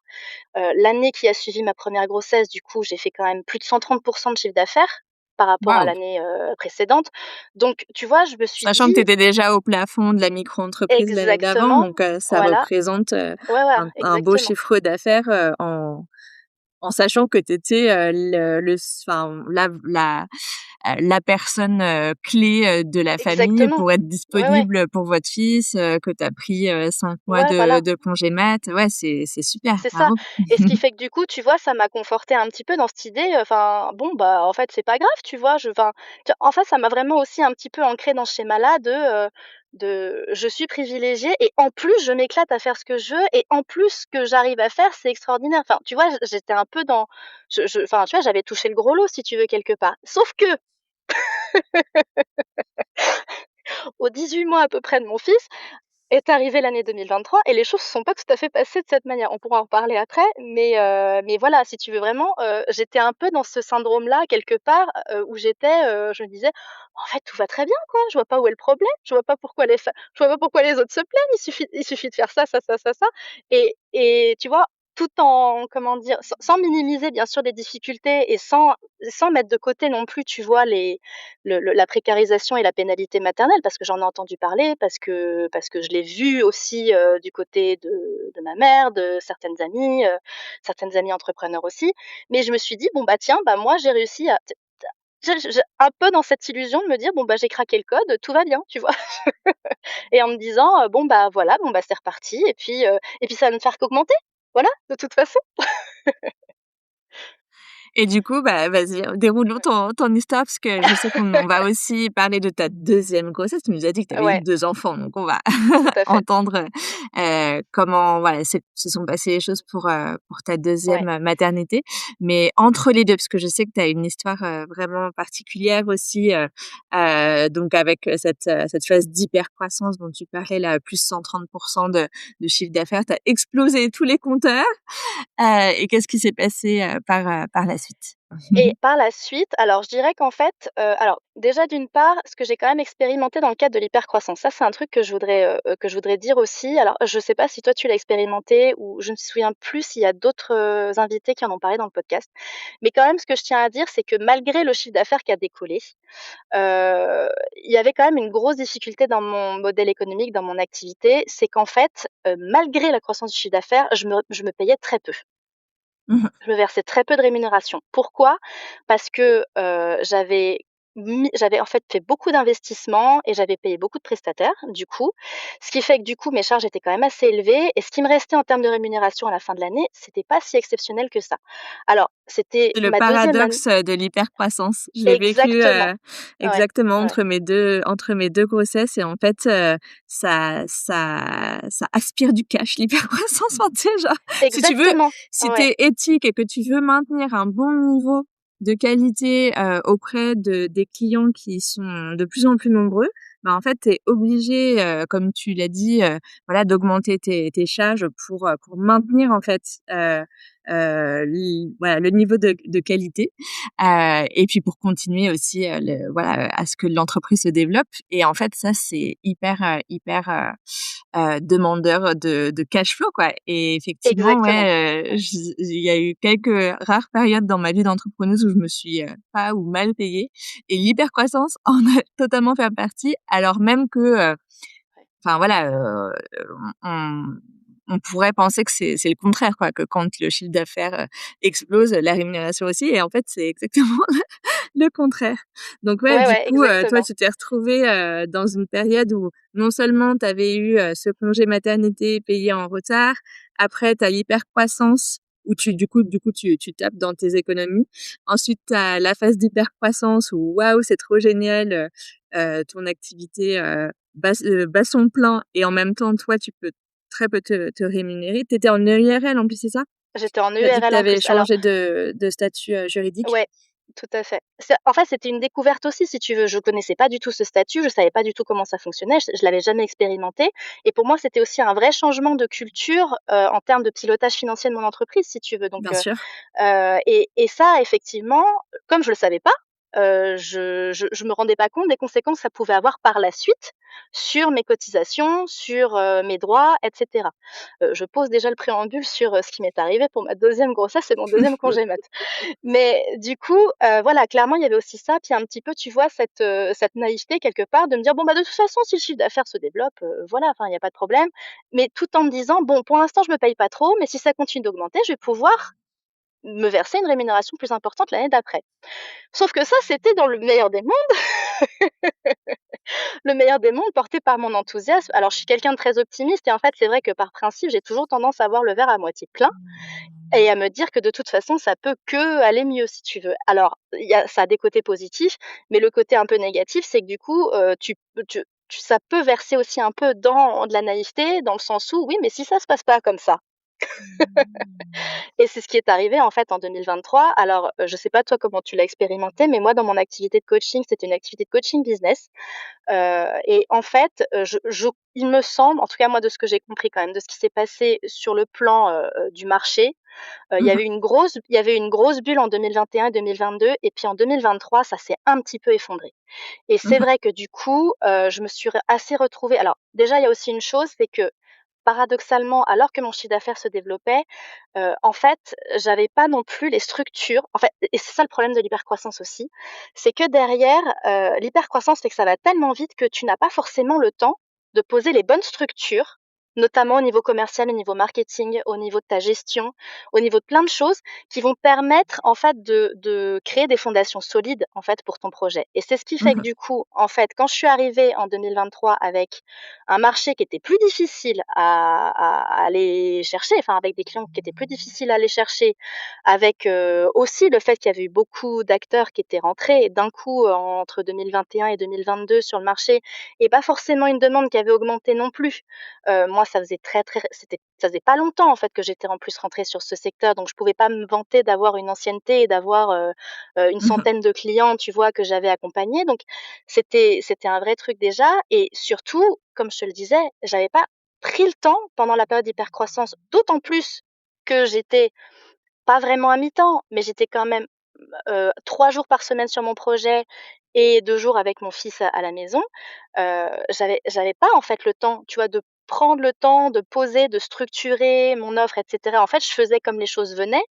L'année qui a suivi ma première grossesse, du coup, j'ai fait quand même plus de 130 de chiffre d'affaires par rapport à Waouh! l'année, précédente. Donc tu vois, je me suis Sachant que dit tu étais déjà au plafond de la micro-entreprise l'année d'avant, exactement, donc ça voilà, représente, ouais, voilà, un beau exactement. chiffre d'affaires, en sachant que tu étais, le s enfin la personne, clé, de la famille Exactement. pour être Ouais, ouais, disponible pour votre fils, que tu as pris, 5 mois ouais, voilà. de congé mat. Ouais, c'est super, C'est ça bravo. et ce qui fait que du coup, tu vois, ça m'a confortée un petit peu dans cette idée, enfin, bon, bah, en fait, c'est pas grave, tu vois? En fait, ça m'a vraiment aussi un petit peu ancrée dans ce schéma-là de je suis privilégiée et en plus, je m'éclate à faire ce que je veux et en plus, ce que j'arrive à faire, c'est extraordinaire. Enfin, tu vois, j'étais un peu dans enfin, tu vois, j'avais touché le gros lot, si tu veux, quelque part. Sauf que, aux 18 mois à peu près de mon fils, est arrivée l'année 2023 et les choses se sont pas tout à fait passées de cette manière. On pourra en reparler après, mais voilà, si tu veux vraiment, j'étais un peu dans ce syndrome-là quelque part, où je me disais: «En fait, tout va très bien, quoi, je vois pas où est le problème, je vois pas pourquoi les autres se plaignent, il suffit de faire ça, ça, ça, ça, ça» et tu vois? Tout en comment dire? Sans minimiser bien sûr les difficultés et sans mettre de côté non plus, tu vois? La précarisation et la pénalité maternelle parce que j'en ai entendu parler, parce que je l'ai vu aussi, du côté de ma mère, de certaines amies entrepreneurs aussi. Mais je me suis dit: «Bon, bah, tiens, bah, moi j'ai réussi à» j'ai un peu dans cette illusion de me dire: «Bon, bah, j'ai craqué le code, tout va bien», tu vois? Et en me disant, «Bon, bah, voilà, bon, bah, c'est reparti et puis ça va ne faire qu'augmenter, voilà, de toute façon». Et du coup, bah, vas-y, déroulons Ouais. ton histoire parce que je sais qu'on va aussi parler de ta deuxième grossesse. Tu nous as dit que tu avais eu Ouais, 2 enfants, donc on va tout à fait. entendre, comment voilà, se sont passées les choses pour ta Ouais, deuxième maternité. Mais entre les 2, parce que je sais que tu as une histoire, vraiment particulière aussi, donc avec, cette phase d'hypercroissance dont tu parlais là, plus 130 de chiffre d'affaires. Tu as explosé tous les compteurs. Et qu'est-ce qui s'est passé, par la suite? et par la suite, alors je dirais qu'en fait, alors déjà d'une part, ce que j'ai quand même expérimenté dans le cadre de l'hypercroissance, ça c'est un truc que je voudrais dire aussi. Alors je sais pas si toi tu l'as expérimenté ou je ne me souviens plus s'il y a d'autres, invités qui en ont parlé dans le podcast. Mais quand même ce que je tiens à dire, c'est que malgré le chiffre d'affaires qui a décollé, il y avait quand même une grosse difficulté dans mon modèle économique, dans mon activité. C'est qu'en fait, malgré la croissance du chiffre d'affaires, je me payais très peu. Mmh. Je me versais très peu de rémunération. Pourquoi? Parce que, j'avais en fait fait beaucoup d'investissements et j'avais payé beaucoup de prestataires, du coup. Ce qui fait que du coup, mes charges étaient quand même assez élevées et ce qui me restait en termes de rémunération à la fin de l'année, c'était pas si exceptionnel que ça. Alors, c'était C'est le ma deuxième année. paradoxe, de l'hypercroissance. Je l'ai vécu, Exactement. Ouais, exactement ouais. entre mes deux grossesses et en fait, ça aspire du cash l'hypercroissance. Enfin, tu sais, genre, si tu veux Exactement. si tu Ouais, es éthique et que tu veux maintenir un bon niveau de qualité, auprès de des clients qui sont de plus en plus nombreux, bah, en fait, tu es obligé, comme tu l'as dit, voilà, d'augmenter tes charges pour maintenir en fait, voilà, le niveau de qualité, et puis pour continuer aussi, voilà, à ce que l'entreprise se développe. Et en fait, ça, c'est hyper, demandeur de cash flow, quoi. Et effectivement, exactement. ouais, Ouais. il y a eu quelques rares périodes dans ma vie d'entrepreneuse où je me suis, pas ou mal payée, et l'hypercroissance en a totalement fait partie, alors même que, Ouais. enfin voilà, on on pourrait penser que c'est le contraire, quoi, que quand le chiffre d'affaires, explose, la rémunération aussi, et en fait, c'est exactement le contraire. Donc ouais, Ouais, du ouais, coup, toi, exactement. tu t'es retrouvée, dans une période où non seulement tu avais eu, ce congé maternité payé en retard, après tu as l'hypercroissance où du coup tu tapes dans tes économies. Ensuite, tu as la phase d'hypercroissance où waouh, c'est trop génial, ton activité, bat son plein, et en même temps, toi, tu peux très peu te rémunérer. Tu étais en EURL en plus, c'est ça? J'étais en Tu as dit que EURL tu en avais plus. Alors changé de statut, juridique? ouais, tout à fait. En fait, c'était une découverte aussi, si tu veux. Je connaissais pas du tout ce statut, je savais pas du tout comment ça fonctionnait, je l'avais jamais expérimenté et pour moi, c'était aussi un vrai changement de culture, en termes de pilotage financier de mon entreprise, si tu veux. Donc Bien sûr. et ça, effectivement, comme je le savais pas, je me rendais pas compte des conséquences que ça pouvait avoir par la suite sur mes cotisations, sur, mes droits et cetera. Je pose déjà le préambule sur, ce qui m'est arrivé pour ma deuxième grossesse et mon deuxième congé mat. Mais du coup, voilà, clairement, il y avait aussi ça, puis un petit peu, tu vois, cette naïveté quelque part de me dire: «Bon, bah, de toute façon, si le chiffre d'affaires se développe, voilà, enfin, il y a pas de problème». Mais tout en me disant: «Bon, pour l'instant, je me paye pas trop, mais si ça continue d'augmenter, je vais pouvoir me verser une rémunération plus importante l'année d'après». Sauf que ça, c'était dans le meilleur des mondes porté par mon enthousiasme. Alors, je suis quelqu'un de très optimiste et en fait, c'est vrai que par principe, j'ai toujours tendance à voir le verre à moitié plein. Et à me dire que de toute façon, ça peut que aller mieux si tu veux. Alors, ça a des côtés positifs, mais le côté un peu négatif, c'est que du coup, ça peut verser aussi un peu dans de la naïveté, dans le sens où: «Oui, mais si ça se passe pas comme ça?» Mmh. Et c'est ce qui est arrivé en fait en 2023. Alors, je sais pas toi comment tu l'as expérimenté, mais moi dans mon activité de coaching, c'était une activité de coaching business. Et en fait, je il me semble, en tout cas moi de ce que j'ai compris quand même, de ce qui s'est passé sur le plan, du marché, Mmh mh. il y avait une grosse bulle en 2021 et 2022 et puis en 2023, ça s'est un petit peu effondré. Et c'est Mmh. vrai que du coup, je me suis assez retrouvée alors déjà, il y a aussi une chose, c'est que paradoxalement, alors que mon chiffre d'affaires se développait, en fait, j'avais pas non plus les structures en fait et c'est ça le problème de l'hypercroissance aussi, c'est que derrière, l'hypercroissance fait que ça va tellement vite que tu n'as pas forcément le temps de poser les bonnes structures, notamment au niveau commercial, au niveau marketing, au niveau de ta gestion, au niveau de plein de choses qui vont permettre en fait de créer des fondations solides en fait pour ton projet et c'est ce qui fait que Mmh. du coup, en fait, quand je suis arrivée en 2023 avec un marché qui était plus difficile à aller chercher, enfin avec des clients qui étaient plus difficiles à aller chercher, avec, aussi le fait qu'il y avait eu beaucoup d'acteurs qui étaient rentrés d'un coup entre 2021 et 2022 sur le marché et pas forcément une demande qui avait augmenté non plus. Moi ça faisait ça faisait pas longtemps en fait que j'étais en plus rentrée sur ce secteur, donc je pouvais pas me vanter d'avoir une ancienneté et d'avoir, une Mmh. centaine de clients, tu vois, que j'avais accompagnés, donc c'était un vrai truc déjà et surtout, comme je te le disais, j'avais pas pris le temps pendant la période d'hypercroissance, d'autant plus que j'étais pas vraiment à mi-temps, mais j'étais quand même, 3 jours par semaine sur mon projet et 2 jours avec mon fils à la maison. J'avais pas en fait le temps, tu vois, de prendre le temps de poser, de structurer mon offre et cetera. En fait, je faisais comme les choses venaient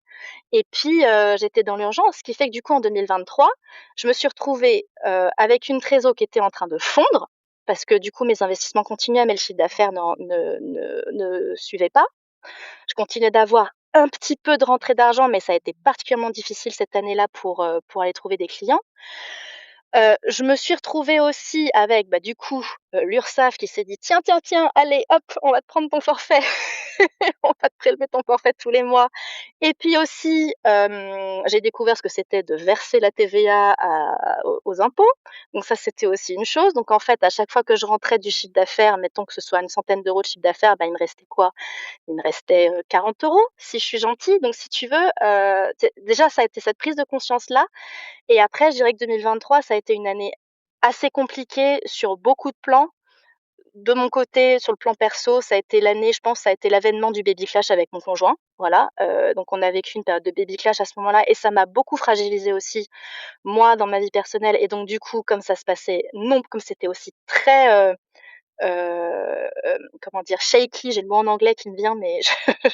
et puis, j'étais dans l'urgence, ce qui fait que du coup en 2023, je me suis retrouvée, avec une trésor qui était en train de fondre, parce que du coup mes investissements continuaient, mais le chiffre d'affaires ne suivait pas. Je continuais d'avoir un petit peu de rentrée d'argent, mais ça a été particulièrement difficile cette année-là pour aller trouver des clients. Je me suis retrouvée aussi avec, bah, du coup, l'URSSAF qui s'est dit: «Tiens, tiens, tiens, allez hop, on va te prendre ton forfait, on va te prélever ton forfait tous les mois». Et puis aussi, j'ai découvert ce que c'était de verser la TVA aux impôts. Donc ça, c'était aussi une chose. Donc en fait, à chaque fois que je rentrais du chiffre d'affaires, mettons que ce soit une centaine d'euros de chiffre d'affaires, bah, il me restait quoi? Il me restait, 40 € si je suis gentille. Donc si tu veux, déjà ça a été cette prise de conscience-là et après je dirais que 2023, ça a été une année assez compliquée sur beaucoup de plans. De mon côté, sur le plan perso, ça a été l'année je pense, ça a été l'avènement du baby clash avec mon conjoint, voilà, donc on a vécu une période de baby clash à ce moment-là et ça m'a beaucoup fragilisée aussi, moi, dans ma vie personnelle et donc du coup, comme ça se passait non comme c'était aussi très, comment dire? Shaky, j'ai le mot en anglais qui me vient, mais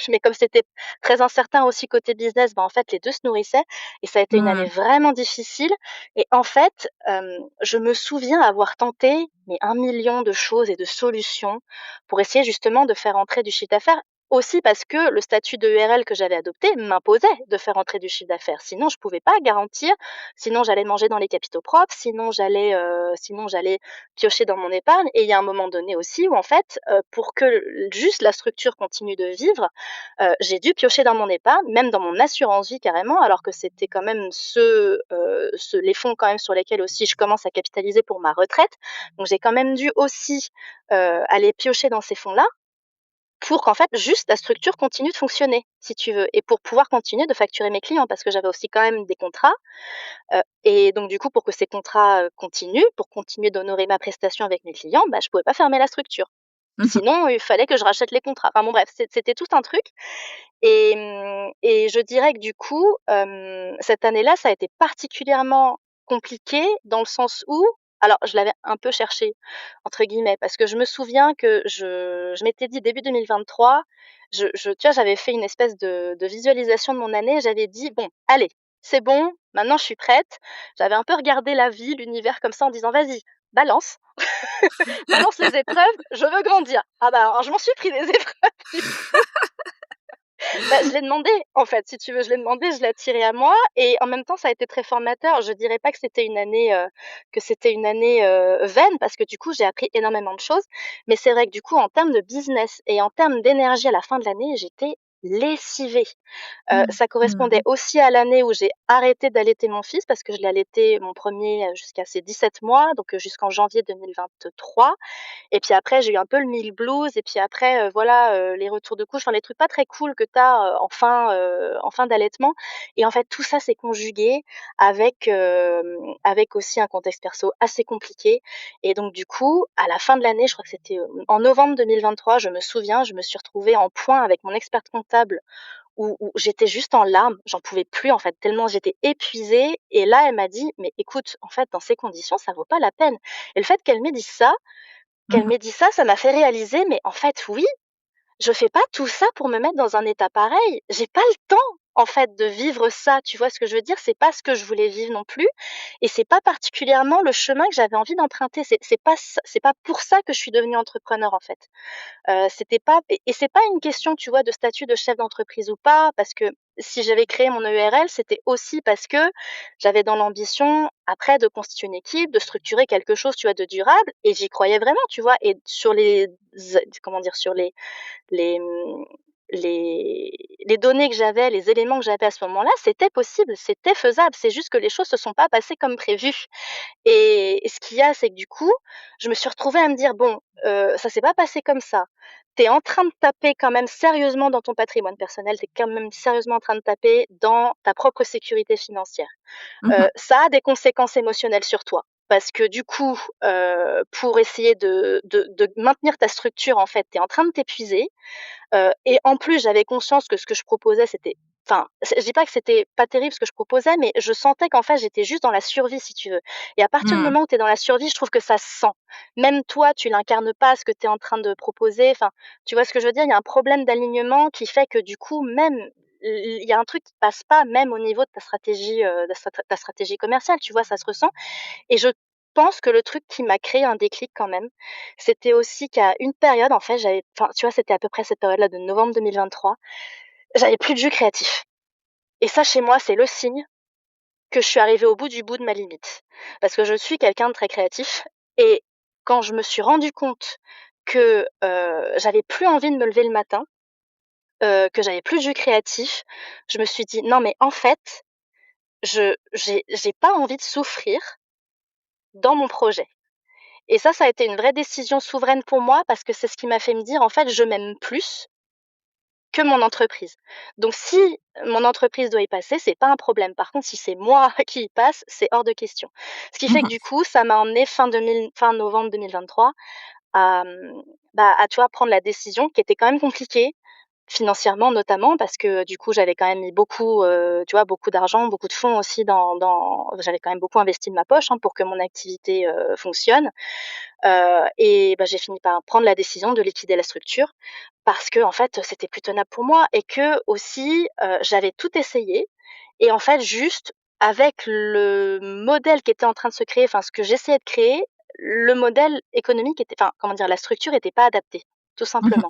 mais comme c'était très incertain aussi côté business, bah, en fait, les 2 se nourrissaient et ça a été une année Mmh. vraiment difficile et en fait, je me souviens avoir tenté, mais un million de choses et de solutions pour essayer justement de faire entrer du chiffre d'affaires. Aussi parce que le statut de EURL que j'avais adopté m'imposait de faire entrer du chiffre d'affaires. Sinon, je pouvais pas garantir, sinon j'allais manger dans les capitaux propres, sinon j'allais piocher dans mon épargne et il y a un moment donné aussi où en fait, pour que juste la structure continue de vivre, j'ai dû piocher dans mon épargne, même dans mon assurance vie carrément, alors que c'était quand même les fonds quand même sur lesquels aussi je commence à capitaliser pour ma retraite. Donc j'ai quand même dû aussi, aller piocher dans ces fonds-là pour qu'en fait juste la structure continue de fonctionner, si tu veux et pour pouvoir continuer de facturer mes clients parce que j'avais aussi quand même des contrats. Et donc du coup, pour que ces contrats, continuent, pour continuer d'honorer ma prestation avec mes clients, bah, je pouvais pas fermer la structure. Mmh mh. Sinon, il fallait que je rachète les contrats. Enfin bon bref, c'était tout un truc et je dirais que du coup, cette année-là, ça a été particulièrement compliqué dans le sens où alors je l'avais un peu «cherché» entre guillemets parce que je me souviens que je m'étais dit début 2023, tu vois, j'avais fait une espèce de visualisation de mon année. J'avais dit: «Bon, allez, c'est bon, maintenant je suis prête». J'avais un peu regardé la vie, l'univers comme ça en disant: «Vas-y, balance, balance les épreuves, je veux grandir». Ah bah, alors je m'en suis pris des épreuves du coup. Bah, je l'ai demandé, en fait, si tu veux, je l'ai demandé, je l'ai attiré à moi et en même temps, ça a été très formateur. Je dirais pas que c'était une année, vaine parce que du coup, j'ai appris énormément de choses. Mais c'est vrai que du coup, en termes de business et en termes d'énergie à la fin de l'année, j'étais lessivée. Mmh. Ça correspondait Mmh. aussi à l'année où j'ai arrêté d'allaiter mon fils parce que je l'ai allaité mon premier jusqu'à ses 17 mois, donc jusqu'en janvier 2023. Et puis après, j'ai eu un peu le milk blues et puis après, voilà, les retours de couche, enfin les trucs pas très cool que tu as, en fin d'allaitement et en fait tout ça s'est conjugué avec aussi un contexte perso assez compliqué et donc du coup, à la fin de l'année, je crois que c'était, en novembre 2023, je me souviens, je me suis retrouvée en point avec mon experte comptable où j'étais juste en larmes, j'en pouvais plus en fait, tellement j'étais épuisée et là, elle m'a dit: «Mais écoute, en fait, dans ces conditions, ça vaut pas la peine» et le fait qu'elle Mmh. m'ait dit ça, ça m'a fait réaliser, mais en fait, oui, je fais pas tout ça pour me mettre dans un état pareil. J'ai pas le temps, en fait, de vivre ça. Tu vois ce que je veux dire? C'est pas ce que je voulais vivre non plus et c'est pas particulièrement le chemin que j'avais envie d'emprunter. C'est pas pour ça que je suis devenue entrepreneur, en fait. C'était pas et c'est pas une question, tu vois, de statut de chef d'entreprise ou pas, parce que si j'avais créé mon EURL, c'était aussi parce que j'avais dans l'ambition, après, de constituer une équipe, de structurer quelque chose, tu vois, de durable et j'y croyais vraiment, tu vois? Et sur les comment dire? Sur les, mmh, les données que j'avais, les éléments que j'avais à ce moment-là, c'était possible, c'était faisable. C'est juste que les choses se sont pas passées comme prévu. Et ce qu'il y a, c'est que du coup, je me suis retrouvée à me dire: «Bon, ça s'est pas passé comme ça. Tu es en train de taper quand même sérieusement dans ton patrimoine personnel, tu es quand même sérieusement en train de taper dans ta propre sécurité financière. Mmh. Ça a des conséquences émotionnelles sur toi parce que du coup, pour essayer de maintenir ta structure, en fait, tu es en train de t'épuiser, et en plus, j'avais conscience que ce que je proposais, c'était enfin, je dis pas que c'était pas terrible ce que je proposais, mais je sentais qu'en fait, j'étais juste dans la survie, si tu veux et à partir du Mmh. moment où tu es dans la survie, je trouve que ça se sent. Même toi, tu l'incarnes pas, ce que tu es en train de proposer, enfin, tu vois ce que je veux dire? Il y a un problème d'alignement qui fait que du coup, même, il y a un truc qui passe pas, même au niveau de ta stratégie commerciale, tu vois? Ça se ressent et je pense que le truc qui m'a créé un déclic quand même, c'était aussi qu'à une période, en fait, tu vois, c'était à peu près cette période-là de novembre 2023, j'avais plus de jus créatif. Et ça, chez moi, c'est le signe que je suis arrivée au bout de ma limite. Parce que je suis quelqu'un de très créatif et quand je me suis rendu compte que, j'avais plus envie de me lever le matin, que j'avais plus de jus créatif, je me suis dit: «Non mais en fait, j'ai pas envie de souffrir dans mon projet». Et ça a été une vraie décision souveraine pour moi parce que c'est ce qui m'a fait me dire: «En fait, je m'aime plus que mon entreprise. Donc si mon entreprise doit y passer, c'est pas un problème. Par contre, si c'est moi qui y passe, c'est hors de question». Ce qui fait que Mmh. du coup, ça m'a emmenée fin novembre 2023 à, à tu vois, prendre la décision qui était quand même compliquée, financièrement notamment parce que du coup, j'avais quand même mis beaucoup, tu vois, beaucoup d'argent, beaucoup de fonds aussi dans j'avais quand même beaucoup investi de ma poche, hein, pour que mon activité, fonctionne. Et bah, j'ai fini par prendre la décision de liquider la structure parce que en fait, c'était plus tenable pour moi et que aussi, j'avais tout essayé et en fait, juste avec le modèle qui était en train de se créer, enfin ce que j'essayais de créer, le modèle économique était enfin, comment dire? La structure était pas adaptée, tout Mmh. simplement.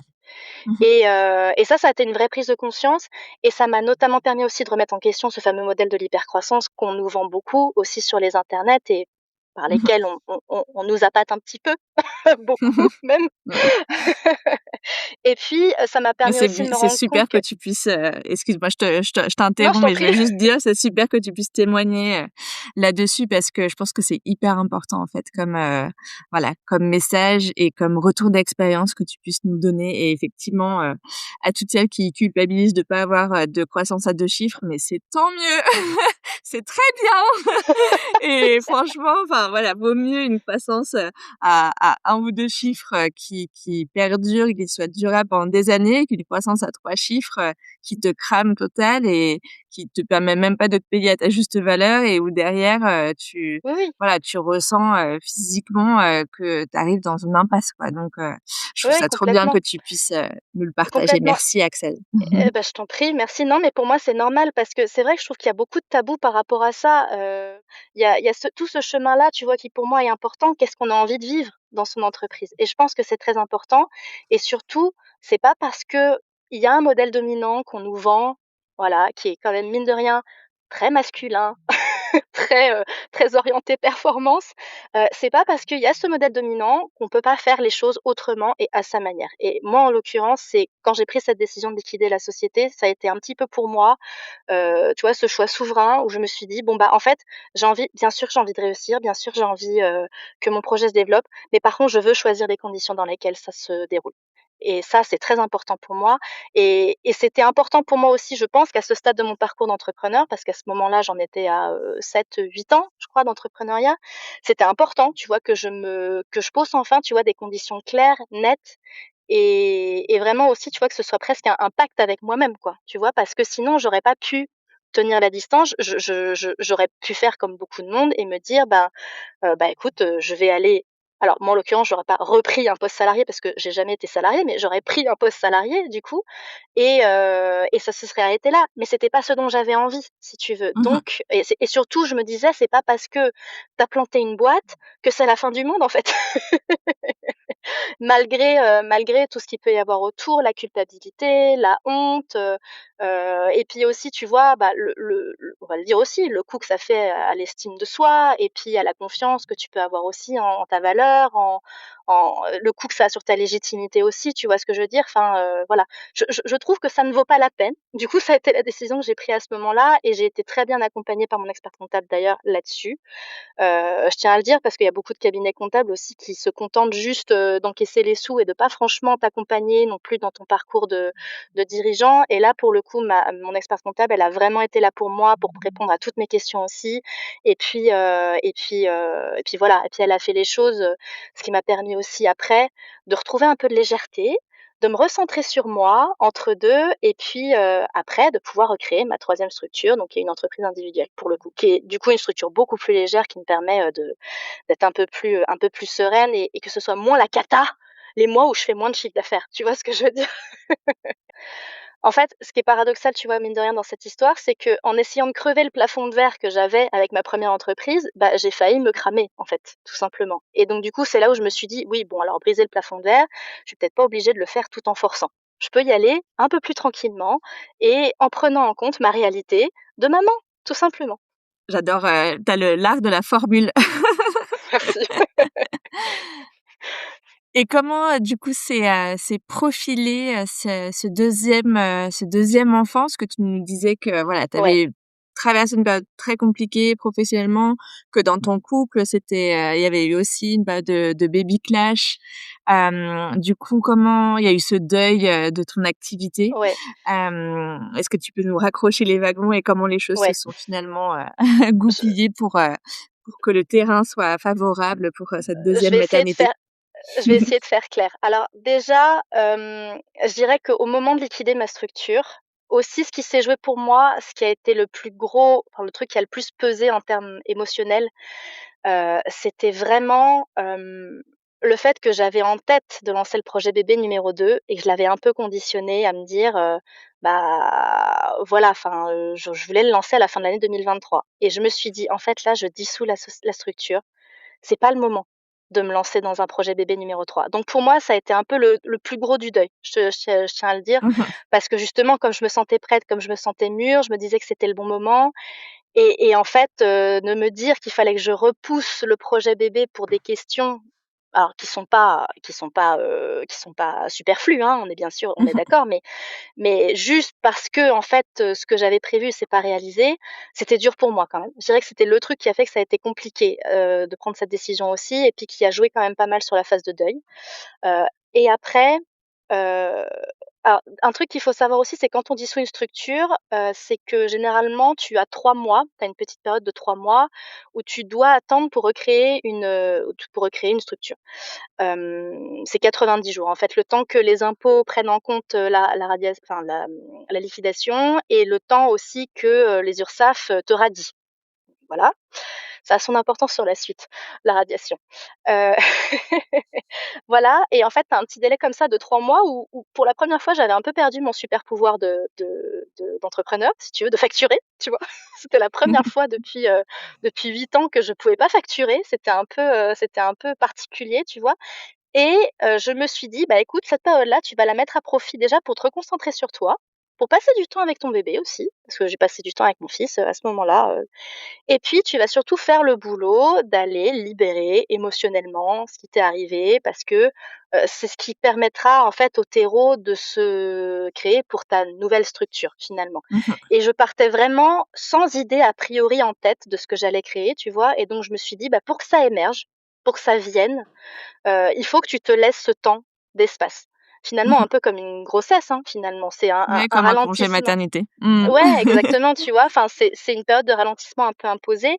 Mmh. Et ça a été une vraie prise de conscience et ça m'a notamment permis aussi de remettre en question ce fameux modèle de l'hypercroissance qu'on nous vend beaucoup aussi sur les internets et par Mmh. lesquels on nous appâte un petit peu, beaucoup même. Et puis, ça m'a Mais permis aussi de me c'est rendre compte super que que tu puisses, excuse-moi, je non, je t'interromps, t'en mais je prie. voulais juste dire, c'est super que tu puisses témoigner, là-dessus parce que je pense que c'est hyper important, en fait, comme, voilà, comme message et comme retour d'expérience que tu puisses nous donner et effectivement, à toutes celles qui culpabilisent de pas avoir, de croissance à 2 chiffres, mais c'est tant mieux! C'est très bien et franchement, enfin, voilà, vaut mieux une croissance, à 1 ou 2 chiffres, qui perdurent et qui soient durables pendant des années, qu'une croissance à 3 chiffres, qui te crame total et qui te permet même pas de te payer à ta juste valeur et où derrière, tu Oui, oui, voilà, tu ressens, physiquement, que tu arrives dans une impasse, quoi. Donc, je oui, trouve oui, ça trop bien complètement, que tu puisses, nous le partager. complètement. Merci Axel. Bah, je t'en prie, merci. Non, mais pour moi, c'est normal parce que c'est vrai que je trouve qu'il y a beaucoup de tabous par rapport à ça. Il y a tout ce chemin-là, tu vois, qui pour moi est important. Qu'est-ce qu'on a envie de vivre dans son entreprise? Et je pense que c'est très important et surtout, c'est pas parce qu'il y a un modèle dominant qu'on nous vend, voilà, qui est quand même mine de rien très masculin, très, très orienté performance, c'est pas parce qu'il y a ce modèle dominant qu'on peut pas faire les choses autrement et à sa manière. Et moi, en l'occurrence, c'est quand j'ai pris cette décision de liquider la société, ça a été un petit peu pour moi, tu vois, ce choix souverain où je me suis dit: «Bon, bah, en fait, bien sûr que j'ai envie de réussir, bien sûr j'ai envie, que mon projet se développe, mais par contre, je veux choisir les conditions dans lesquelles ça se déroule». Et ça, c'est très important pour moi et c'était important pour moi aussi, je pense, qu'à ce stade de mon parcours d'entrepreneur, parce qu'à ce moment-là, j'en étais à, 7-8 ans, je crois, d'entrepreneuriat. C'était important, tu vois, que je pose enfin, tu vois, des conditions claires, nettes et vraiment aussi, tu vois, que ce soit presque un pacte avec moi-même, quoi, tu vois? Parce que sinon, j'aurais pas pu tenir la distance. J'aurais pu faire comme beaucoup de monde et me dire: bah, écoute, je vais aller» alors moi, en l'occurrence, j'aurais pas repris un poste salarié parce que j'ai jamais été salariée, mais j'aurais pris un poste salarié du coup et ça se serait arrêté là. Mais c'était pas ce dont j'avais envie, si tu veux. Mmh. Donc et surtout, je me disais: «C'est pas parce que tu as planté une boîte que c'est la fin du monde, en fait». Malgré tout ce qu'il peut y avoir autour, la culpabilité, la honte, et puis aussi, tu vois, bah, on va le dire aussi, le coup que ça fait à l'estime de soi et puis à la confiance que tu peux avoir aussi en ta valeur, le coup que ça a sur ta légitimité aussi, tu vois ce que je veux dire? Enfin, voilà. Je trouve que ça ne vaut pas la peine. Du coup, ça a été la décision que j'ai prise à ce moment-là et j'ai été très bien accompagnée par mon expert comptable d'ailleurs là-dessus. Je tiens à le dire parce qu'il y a beaucoup de cabinets comptables aussi qui se contentent juste, d'encaisser les sous et de pas franchement t'accompagner non plus dans ton parcours de dirigeant et là, pour le coup, ma mon experte comptable, elle a vraiment été là pour moi, pour répondre à toutes mes questions aussi et puis voilà et puis elle a fait les choses, ce qui m'a permis aussi après de retrouver un peu de légèreté, de me recentrer sur moi entre 2 et puis, après de pouvoir recréer ma troisième structure, donc qui est une entreprise individuelle pour le coup, qui est du coup une structure beaucoup plus légère qui me permet, d'être un peu plus sereine et que ce soit moins la cata, les mois où je fais moins de chiffre d'affaires. Tu vois ce que je veux dire? En fait, ce qui est paradoxal, tu vois, mine de rien dans cette histoire, c'est qu'en essayant de crever le plafond de verre que j'avais avec ma première entreprise, bah, j'ai failli me cramer, en fait, tout simplement. Et donc du coup, c'est là où je me suis dit: «Oui, bon, alors briser le plafond de verre, je suis peut-être pas obligée de le faire tout en forçant. Je peux y aller un peu plus tranquillement et en prenant en compte ma réalité de maman, tout simplement». J'adore, tu le l'art de la formule. Merci. Et comment, du coup, s'est profilé, ce 2e enfant? Parce que tu nous disais que, voilà, tu Ouais, avais traversé une période très compliquée professionnellement, que dans ton couple, il y avait eu aussi une période de baby clash. Du coup, comment il y a eu ce deuil, de ton activité? ouais, Est-ce que tu peux nous raccrocher les wagons et comment les choses se ouais. sont finalement, Je goupillées pour que le terrain soit favorable pour, cette je deuxième vais essayer de maternité? faire Je vais essayer de faire clair. Alors déjà, je dirais qu'au moment de liquider ma structure, aussi ce qui s'est joué pour moi, ce qui a été le plus gros, enfin le truc qui a le plus pesé en termes émotionnels, c'était vraiment, le fait que j'avais en tête de lancer le projet bébé numéro 2 et que je l'avais un peu conditionné à me dire, bah, voilà, enfin, je voulais le lancer à la fin de l'année 2023 et je me suis dit: «En fait là, je dissous la structure, c'est pas le moment de me lancer dans un projet bébé numéro 3. Donc pour moi, ça a été un peu le plus gros du deuil. Je tiens à le dire Mmh. parce que justement, comme je me sentais prête, comme je me sentais mûre, je me disais que c'était le bon moment et en fait, de me dire qu'il fallait que je repousse le projet bébé pour des questions, alors qui sont pas superflues, hein, on est bien sûr on est d'accord, mais juste parce que en fait, ce que j'avais prévu s'est pas réalisé, c'était dur pour moi quand même. Je dirais que c'était le truc qui a fait que ça a été compliqué, de prendre cette décision aussi et puis qui a joué quand même pas mal sur la phase de deuil. Heu et après, heu, alors un truc qu'il faut savoir aussi, c'est quand on dissout une structure, c'est que généralement tu as 3 mois, tu as une petite période de 3 mois où tu dois attendre pour recréer une structure. C'est 90 jours, en fait, le temps que les impôts prennent en compte, la liquidation et le temps aussi que, les URSSAF, te radient. Voilà, ça a son importance sur la suite, la radiation. Heu, voilà et en fait, tu as un petit délai comme ça de 3 mois où pour la première fois, j'avais un peu perdu mon super pouvoir d'entrepreneur, si tu veux, de facturer, tu vois? C'était la première fois depuis 8 ans que je pouvais pas facturer. C'était un peu particulier, tu vois? Et je me suis dit: «Bah, écoute, cette période-là, tu vas la mettre à profit déjà pour te reconcentrer sur toi, pour passer du temps avec ton bébé aussi, parce que j'ai passé du temps avec mon fils, à ce moment-là, et puis tu vas surtout faire le boulot d'aller libérer émotionnellement ce qui t'est arrivé parce que, c'est ce qui permettra en fait au terreau de se créer pour ta nouvelle structure finalement. Mmh. Et je partais vraiment sans idée a priori en tête de ce que j'allais créer, tu vois? Et donc je me suis dit: «Bah, pour que ça émerge, pour que ça vienne, il faut que tu te laisses ce temps d'espace». Finalement un Mmh. peu comme une grossesse, hein, finalement, c'est un Ouais, un comme un congé ralentissement. maternité. Mmh. Ouais, exactement, tu vois? Enfin, c'est une période de ralentissement un peu imposée,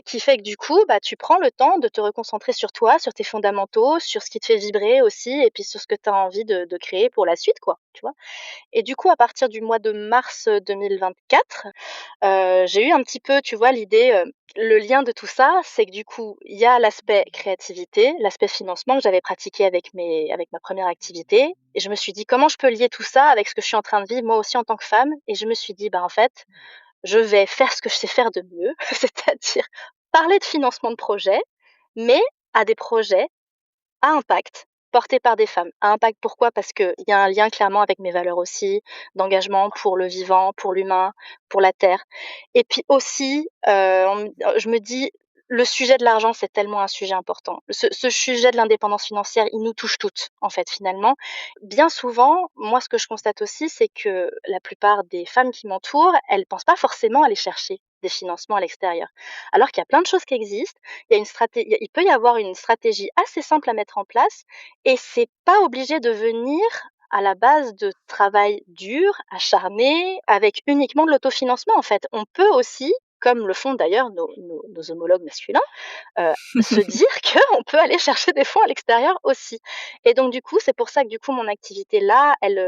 qui fait que du coup, bah, tu prends le temps de te reconcentrer sur toi, sur tes fondamentaux, sur ce qui te fait vibrer aussi et puis sur ce que tu as envie de créer pour la suite, quoi, tu vois? Et du coup, à partir du mois de mars, 2024, j'ai eu un petit peu, tu vois, l'idée, le lien de tout ça, c'est que du coup, il y a l'aspect créativité, l'aspect financement que j'avais pratiqué avec ma première activité et je me suis dit: «Comment je peux lier tout ça avec ce que je suis en train de vivre moi aussi en tant que femme?» Et je me suis dit: «Bah, en fait, je vais faire ce que je sais faire de mieux, c'est-à-dire parler de financement de projets, mais à des projets à impact, portés par des femmes. À impact pourquoi? Parce qu'il y a un lien clairement avec mes valeurs aussi, d'engagement pour le vivant, pour l'humain, pour la terre. Et puis aussi, je me dis: «Le sujet de l'argent, c'est tellement un sujet important». Ce sujet de l'indépendance financière, il nous touche toutes, en fait, finalement. Bien souvent, moi, ce que je constate aussi, c'est que la plupart des femmes qui m'entourent, elles pensent pas forcément aller chercher des financements à l'extérieur. Alors qu'il y a plein de choses qui existent, il y a une straté il peut y avoir une stratégie assez simple à mettre en place et c'est pas obligé de venir à la base de travail dur, acharné, avec uniquement de l'autofinancement, en fait. On peut aussi, comme le font d'ailleurs nos homologues masculins, se dire qu'on peut aller chercher des fonds à l'extérieur aussi. Et donc du coup, c'est pour ça que du coup mon activité là, elle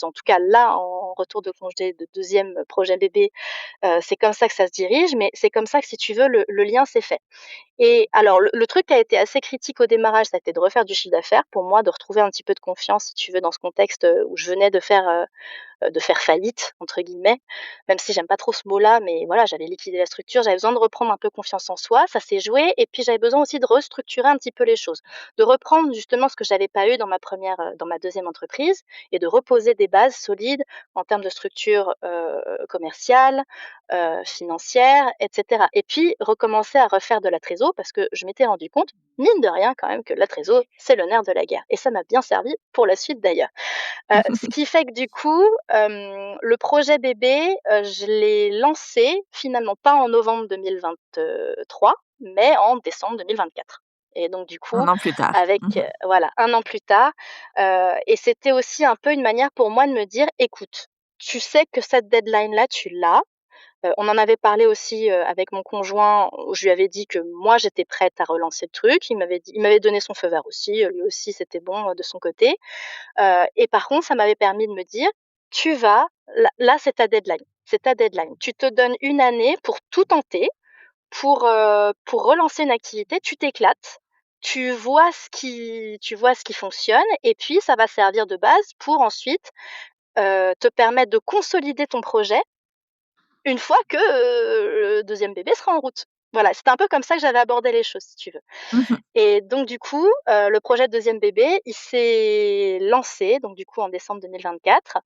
en tout cas là, en retour de congé de deuxième projet bébé, c'est comme ça que ça se dirige, mais c'est comme ça que si tu veux le lien s'est fait. Et alors le truc qui a été assez critique au démarrage, ça a été de refaire du chiffre d'affaires pour moi, de retrouver un petit peu de confiance si tu veux dans ce contexte, où je venais de faire «faillite» entre guillemets, même si j'aime pas trop ce mot-là, mais voilà, j'avais liquidé la structure, j'avais besoin de reprendre un peu confiance en soi, ça s'est joué et puis j'avais besoin aussi de restructurer un petit peu les choses, de reprendre justement ce que j'avais pas eu dans ma deuxième entreprise et de reposer des bases solides en termes de structure, commerciale, financière et cetera et puis recommencer à refaire de la trésor parce que je m'étais rendu compte, mine de rien quand même, que la trésor, c'est le nerf de la guerre et ça m'a bien servi pour la suite d'ailleurs. Ce qui fait que du coup, le projet bébé, je l'ai lancé finalement pas en novembre 2023, mais en décembre 2024 et donc du coup 1 an plus tard. avec, Mmh. voilà 1 an plus tard, et c'était aussi un peu une manière pour moi de me dire: «Écoute, tu sais que cette deadline-là, tu l'as». On en avait parlé aussi, avec mon conjoint, où je lui avais dit que moi j'étais prête à relancer le truc. Il m'avait donné son feu vert aussi, lui aussi c'était bon, de son côté. Et par contre, ça m'avait permis de me dire: «Tu vas là, c'est ta deadline, c'est ta deadline. Tu te donnes une année pour tout tenter, pour relancer une activité, tu t'éclates, tu vois ce qui fonctionne et puis ça va servir de base pour ensuite, te permettre de consolider ton projet une fois que, le 2e bébé sera en route». Voilà, c'était un peu comme ça que j'avais abordé les choses, si tu veux. Mmh. Et donc du coup, le projet de 2 bébé, il s'est lancé donc du coup en décembre 2024.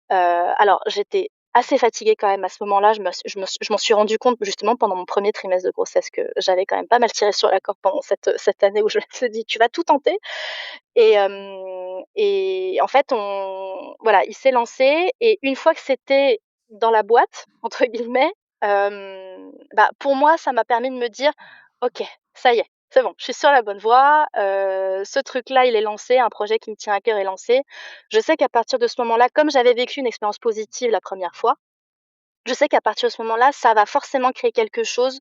Alors j'étais assez fatiguée quand même à ce moment-là. Je m'en suis rendu compte justement pendant mon premier trimestre de grossesse que j'avais quand même pas mal tiré sur la corde pendant cette année où je me suis dit: «Tu vas tout tenter». Et en fait, voilà, il s'est lancé et une fois que c'était «dans la boîte» entre guillemets, bah, pour moi, ça m'a permis de me dire: «OK, ça y est, c'est bon, je suis sur la bonne voie, ce truc-là, il est lancé, un projet qui me tient à cœur est lancé». Je sais qu'à partir de ce moment-là, comme j'avais vécu une expérience positive la première fois, je sais qu'à partir de ce moment-là, ça va forcément créer quelque chose,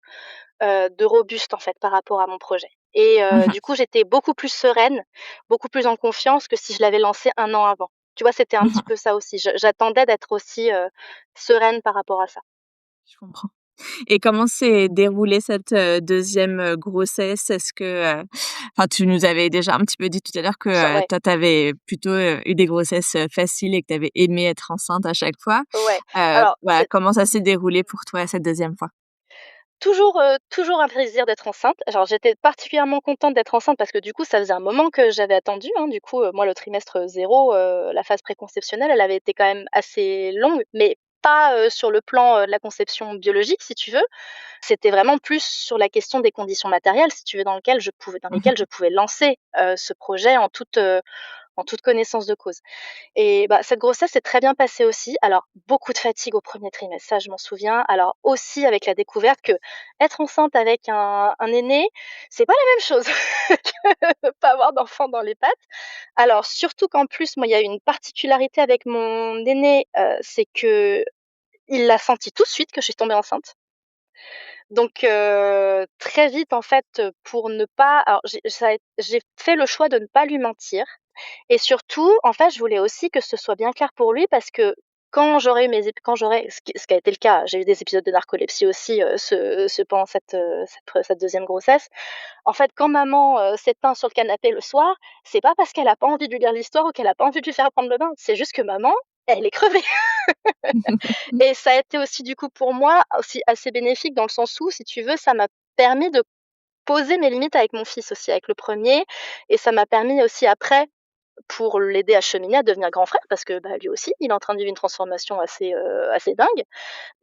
de robuste, en fait, par rapport à mon projet et Mmh. du coup, j'étais beaucoup plus sereine, beaucoup plus en confiance que si je l'avais lancé un an avant. Tu vois, c'était un petit Mmh. peu ça aussi. J'attendais d'être aussi, sereine par rapport à ça. Je comprends. Et comment s'est déroulée cette, 2e, grossesse? Est-ce que, enfin, tu nous avais déjà un petit peu dit tout à l'heure que, Ouais, toi, tu avais plutôt, eu des grossesses, faciles et que tu avais aimé être enceinte à chaque fois. ouais. Alors Voilà, comment ça s'est déroulé pour toi cette deuxième fois? toujours un plaisir d'être enceinte. Alors j'étais particulièrement contente d'être enceinte parce que du coup, ça faisait un moment que j'avais attendu, hein. Du coup, moi le trimestre 0, la phase préconceptionnelle, elle avait été quand même assez longue, mais pas, sur le plan, de la conception biologique si tu veux. C'était vraiment plus sur la question des conditions matérielles si tu veux dans lesquelles je pouvais lancer, ce projet en toute connaissance de cause. Et bah, cette grossesse s'est très bien passée aussi. Alors, beaucoup de fatigue au premier trimestre, ça je m'en souviens. Alors aussi avec la découverte que être enceinte avec un aîné, c'est pas la même chose que pas avoir d'enfant dans les pattes. Alors surtout qu'en plus, moi, il y a une particularité avec mon aîné, c'est qu'il l'a senti tout de suite que je suis tombée enceinte. Donc très vite en fait, pour ne pas alors j'ai fait le choix de ne pas lui mentir et surtout, en fait, je voulais aussi que ce soit bien clair pour lui parce que quand j'aurais ce qui a été le cas, j'ai eu des épisodes de narcolepsie aussi, pendant cette 2e grossesse. En fait, quand maman, s'éteint sur le canapé le soir, c'est pas parce qu'elle a pas envie de lui lire l'histoire ou qu'elle a pas envie de lui faire prendre le bain, c'est juste que maman, elle est crevée. Et ça a été aussi du coup pour moi aussi assez bénéfique dans le sens où, si tu veux, ça m'a permis de poser mes limites avec mon fils aussi, avec le premier, et ça m'a permis aussi après, pour l'aider à cheminer, à devenir grand frère parce que, bah, lui aussi, il est en train de vivre une transformation assez dingue.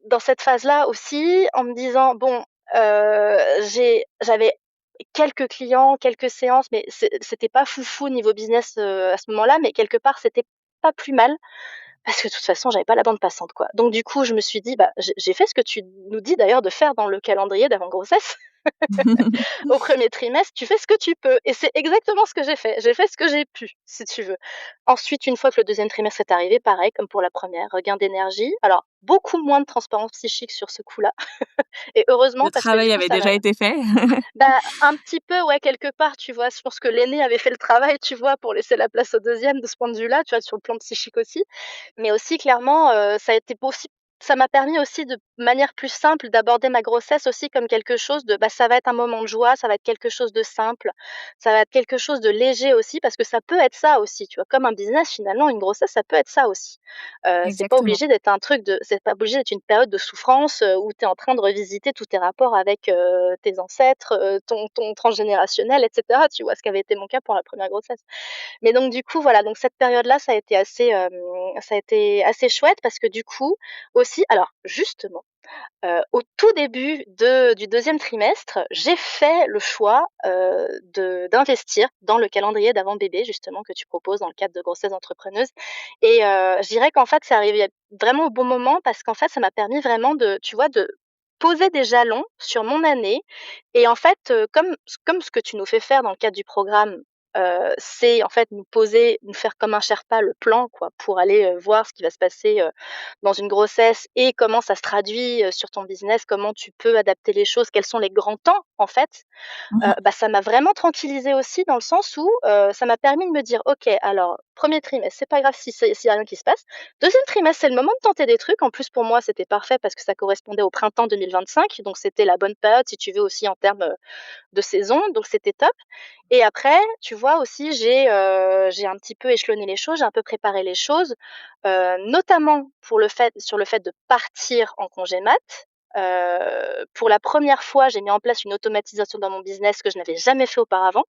Dans cette phase-là aussi, en me disant: «Bon, j'avais quelques clients, quelques séances, mais c'était pas foufou niveau business, à ce moment-là, mais quelque part, c'était pas plus mal parce que de toute façon, j'avais pas la bande passante, quoi. Donc du coup, je me suis dit: «Bah, j'ai fait ce que tu nous dis d'ailleurs de faire dans le calendrier d'avant-grossesse. Au premier trimestre, tu fais ce que tu peux» et c'est exactement ce que j'ai fait. J'ai fait ce que j'ai pu, si tu veux. Ensuite, une fois que le 2e trimestre est arrivé, pareil comme pour la première, regain d'énergie. Alors beaucoup moins de transparence psychique sur ce coup-là et heureusement Le parce que du travail coup avait ça m'a déjà été fait. bah, un petit peu, ouais, quelque part, tu vois? Je pense que l'aîné avait fait le travail, tu vois? Pour laisser la place au deuxième de ce point de vue-là, tu vois? Sur le plan psychique aussi. Mais aussi clairement, ça m'a permis aussi de manière plus simple d'aborder ma grossesse aussi comme quelque chose de, bah, ça va être un moment de joie, ça va être quelque chose de simple, ça va être quelque chose de léger aussi parce que ça peut être ça aussi, tu vois? Comme un business finalement, une grossesse, ça peut être ça aussi. Exactement. C'est pas obligé d'être une période de souffrance, où tu es en train de revisiter tous tes rapports avec, tes ancêtres, ton transgénérationnel et cetera, tu vois? Ce qui avait été mon cas pour la première grossesse. Mais donc du coup, voilà, donc cette période-là, ça a été assez chouette parce que du coup, aussi alors justement, au tout début du 2e trimestre, j'ai fait le choix, d'investir dans le calendrier d'avant bébé justement que tu proposes dans le cadre de grossesse entrepreneuse et je dirais qu'en fait, c'est arrivé vraiment au bon moment parce qu'en fait, ça m'a permis vraiment de, tu vois, de poser des jalons sur mon année et en fait, comme ce que tu nous fais faire dans le cadre du programme, c'est en fait nous faire comme un sherpa le plan quoi, pour aller, voir ce qui va se passer, dans une grossesse et comment ça se traduit, sur ton business, comment tu peux adapter les choses, quels sont les grands temps en fait. Bah, ça m'a vraiment tranquillisée aussi dans le sens où, ça m'a permis de me dire: «OK, alors premier trimestre, c'est pas grave s'il y a rien qui se passe. Deuxième trimestre, c'est le moment de tenter des trucs». En plus, pour moi, c'était parfait parce que ça correspondait au printemps 2025, donc c'était la bonne période si tu veux aussi en termes, de saison, donc c'était top et après, tu vois aussi, j'ai un petit peu échelonné les choses, j'ai un peu préparé les choses, notamment sur le fait de partir en congé mat. Pour la première fois, j'ai mis en place une automatisation dans mon business que je n'avais jamais fait auparavant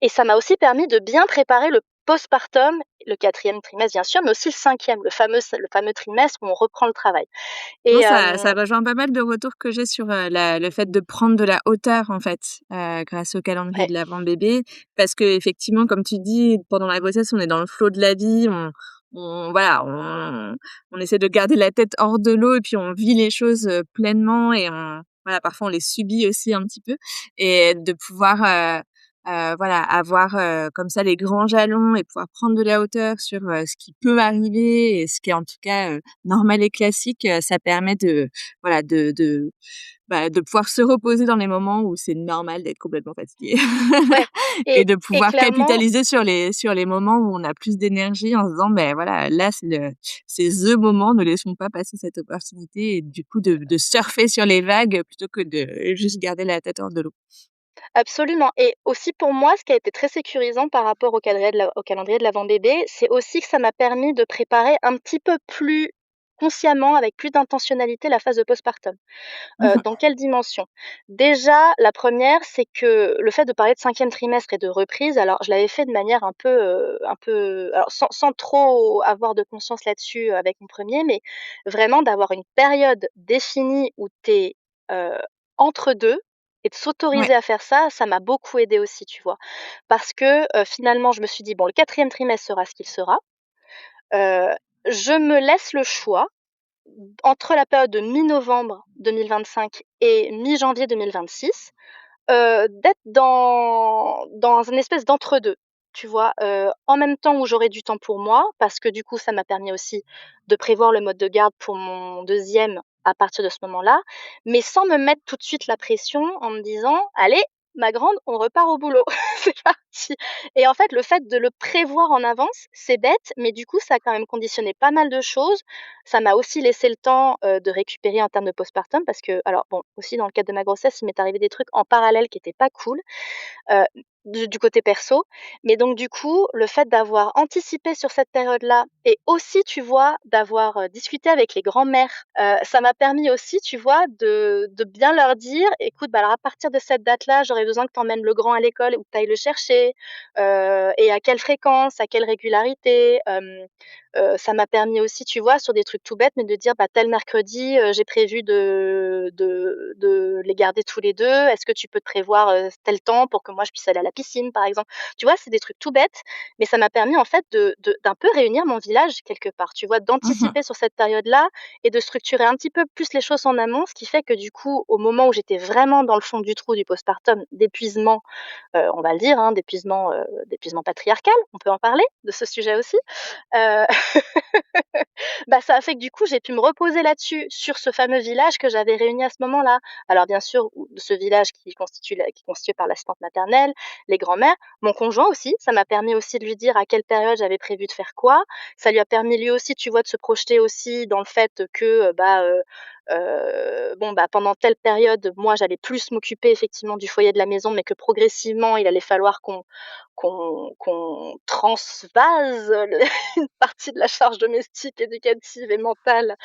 et ça m'a aussi permis de bien préparer le postpartum, le 4e trimestre bien sûr, mais aussi le 5e, le fameux trimestre où on reprend le travail et Non, ça rejoint pas mal de retours que j'ai sur, la le fait de prendre de la hauteur, en fait, grâce au calendrier ouais. de l'avant-bébé. Parce qu'effectivement, comme tu dis, pendant la grossesse, on est dans le flot de la vie, on voilà, on essaie de garder la tête hors de l'eau et puis on vit les choses, pleinement et voilà, parfois on les subit aussi un petit peu et de pouvoir, voilà, avoir, comme ça les grands jalons et pouvoir prendre de la hauteur sur, ce qui peut arriver et ce qui est en tout cas, normal et classique, ça permet de voilà, de pouvoir se reposer dans les moments où c'est normal d'être complètement fatigué Ouais et de et pouvoir clairement capitaliser sur les moments où on a plus d'énergie en se disant: «Beh, voilà, là, c'est the moment, ne laissons pas passer cette opportunité» et du coup de surfer sur les vagues plutôt que de juste garder la tête hors de l'eau. absolument et aussi pour moi, ce qui a été très sécurisant par rapport au calendrier de l'avant-bébé, c'est aussi que ça m'a permis de préparer un petit peu plus consciemment, avec plus d'intentionnalité, la phase de postpartum. Mmh. Dans quelle dimension? Déjà, la première, c'est que le fait de parler de 5e trimestre et de reprise, alors je l'avais fait de manière un peu alors sans trop avoir de conscience là-dessus avec mon premier, mais vraiment d'avoir une période définie où tu es, entre 2 et de Ouais. s'autoriser à faire ça, ça m'a beaucoup aidée aussi, tu vois? Parce que, finalement, je me suis dit: «Bon, le 4e trimestre sera ce qu'il sera, heu, je me laisse le choix entre la période de mi-novembre 2025 et mi-janvier 2026, d'être dans une espèce d'entre-deux, tu vois? En même temps où j'aurai du temps pour moi, parce que du coup, ça m'a permis aussi de prévoir le mode de garde pour mon deuxième à partir de ce moment-là, mais sans me mettre tout de suite la pression en me disant: «Allez, ma grande, on repart au boulot, c'est parti!» Et en fait, le fait de le prévoir en avance, c'est bête, mais du coup, ça a quand même conditionné pas mal de choses. Ça m'a aussi laissé le temps, de récupérer en termes de postpartum parce que alors bon, aussi dans le cadre de ma grossesse, il m'est arrivé des trucs en parallèle qui étaient pas cool, heu, du côté perso. Mais donc du coup, le fait d'avoir anticipé sur cette période-là et aussi, tu vois, d'avoir, discuté avec les grands-mères, ça m'a permis aussi, tu vois, de bien leur dire: «Écoute, bah, alors à partir de cette date-là, j'aurais besoin que tu emmènes le grand à l'école ou que tu ailles le chercher, et à quelle fréquence, à quelle régularité». Ça m'a permis aussi, tu vois, sur des trucs tout bêtes, mais de dire: «Bah, tel mercredi, j'ai prévu de les garder tous les 2. Est-ce que tu peux te prévoir, tel temps pour que moi je puisse aller à la piscine?» par exemple. Tu vois, c'est des trucs tout bêtes, mais ça m'a permis en fait de d'un peu réunir mon village quelque part, tu vois? Mmh. D'anticiper sur cette période-là et de structurer un petit peu plus les choses en amont, ce qui fait que du coup, au moment où j'étais vraiment dans le fond du trou du postpartum, d'épuisement, on va le dire, hein, d'épuisement patriarcal, on peut en parler de ce sujet aussi. Heu, Bah, ça a fait que du coup, j'ai pu me reposer là-dessus, sur ce fameux village que j'avais réuni à ce moment-là. Alors bien sûr, ce village qui est constitué par l'assistante maternelle, les grands-mères, mon conjoint aussi, ça m'a permis aussi de lui dire à quelle période j'avais prévu de faire quoi. Ça lui a permis lui aussi, tu vois, de se projeter aussi dans le fait que, bon, bah, pendant telle période, moi, j'allais plus m'occuper effectivement du foyer de la maison, mais que progressivement, il allait falloir qu'on transvase le une partie de la charge domestique, éducative et mentale,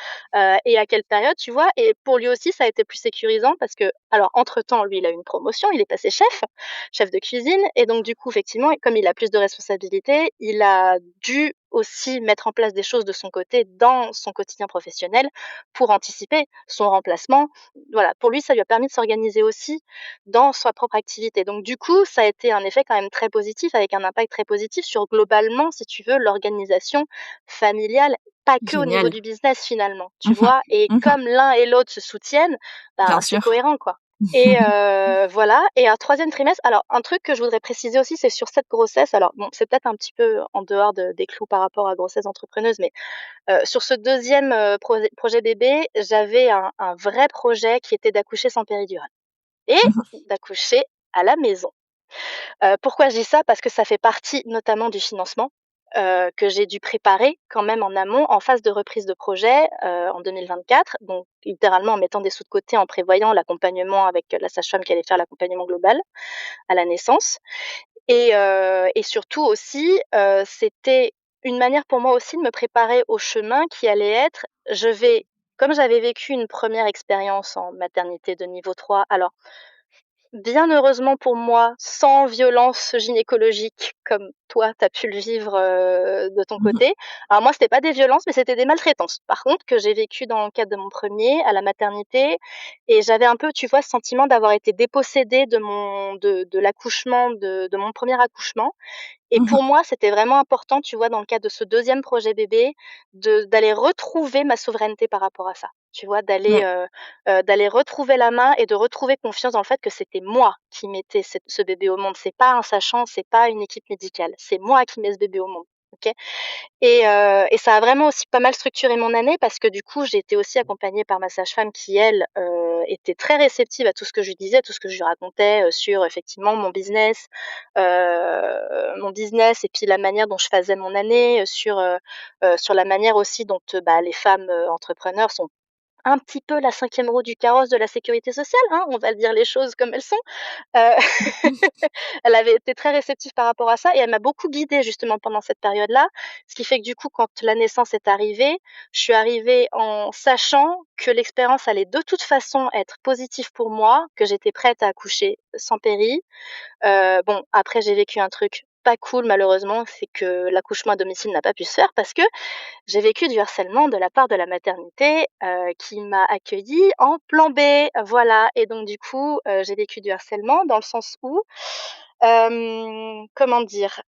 et à quelle période, tu vois? Et pour lui aussi, ça a été plus sécurisant parce que alors entre-temps, lui, il a eu une promotion, il est passé chef de cuisine et donc du coup, effectivement, comme il a plus de responsabilités, il a dû aussi mettre en place des choses de son côté dans son quotidien professionnel pour anticiper son remplacement. Voilà, pour lui, ça lui a permis de s'organiser aussi dans sa propre activité. Donc du coup, ça a été un effet quand même très positif, avec un impact très positif sur globalement, si tu veux, l'organisation familiale, pas que au niveau Génial. du business finalement, tu Mmh. vois? Et Mmh. comme l'un et l'autre se soutiennent, ben, Bien c'est sûr. cohérent, quoi. Et voilà et un troisième trimestre alors un truc que je voudrais préciser aussi, c'est sur cette grossesse, alors bon, c'est peut-être un petit peu en dehors des clous par rapport à grossesse entrepreneuse, mais sur ce deuxième e projet bébé, j'avais un vrai projet qui était d'accoucher sans péridurale et Mmh. d'accoucher à la maison. Pourquoi je dis ça? Parce que ça fait partie notamment du financement, que j'ai dû préparer quand même en amont, en phase de reprise de projet, en 2024. Donc littéralement en mettant des sous de côté, en prévoyant l'accompagnement avec la sage-femme qui allait faire l'accompagnement global à la naissance et surtout aussi, c'était une manière pour moi aussi de me préparer au chemin qui allait être comme j'avais vécu une première expérience en maternité de niveau 3. Alors bien heureusement pour moi, sans violence gynécologique comme toi, tu as pu le vivre, de ton Mmh. côté. Alors moi, c'était pas des violences, mais c'était des maltraitances. Par contre, que j'ai vécu dans le cadre de mon premier à la maternité et j'avais un peu, tu vois, ce sentiment d'avoir été dépossédée de l'accouchement, de mon premier accouchement et Mmh. pour moi, c'était vraiment important, tu vois, dans le cadre de ce deuxième projet bébé, d'aller retrouver ma souveraineté par rapport à ça. Tu vois? Ouais. D'aller retrouver la main et de retrouver confiance dans le fait que c'était moi qui mettais ce bébé au monde. C'est pas un sachant, c'est pas une équipe médicale. C'est moi qui mets ce bébé au monde, OK? Et ça a vraiment aussi pas mal structuré mon année parce que du coup, j'ai été aussi accompagnée par ma sage-femme qui elle, était très réceptive à tout ce que je lui disais, tout ce que je lui racontais, sur effectivement mon business et puis la manière dont je faisais mon année, sur la manière aussi dont, bah, les femmes, entrepreneurs sont un petit peu la 5e roue du carrosse de la sécurité sociale, hein, on va dire les choses comme elles sont. Heu, Elle avait été très réceptive par rapport à ça et elle m'a beaucoup guidée justement pendant cette période-là. Ce qui fait que du coup, quand la naissance est arrivée, je suis arrivée en sachant que l'expérience allait de toute façon être positive pour moi, que j'étais prête à accoucher sans péri. Bon, après j'ai vécu un truc pas cool malheureusement, c'est que l'accouchement à domicile n'a pas pu se faire parce que j'ai vécu du harcèlement de la part de la maternité, qui m'a accueillie en plan B, voilà. Et donc du coup, j'ai vécu du harcèlement dans le sens où, comment dire?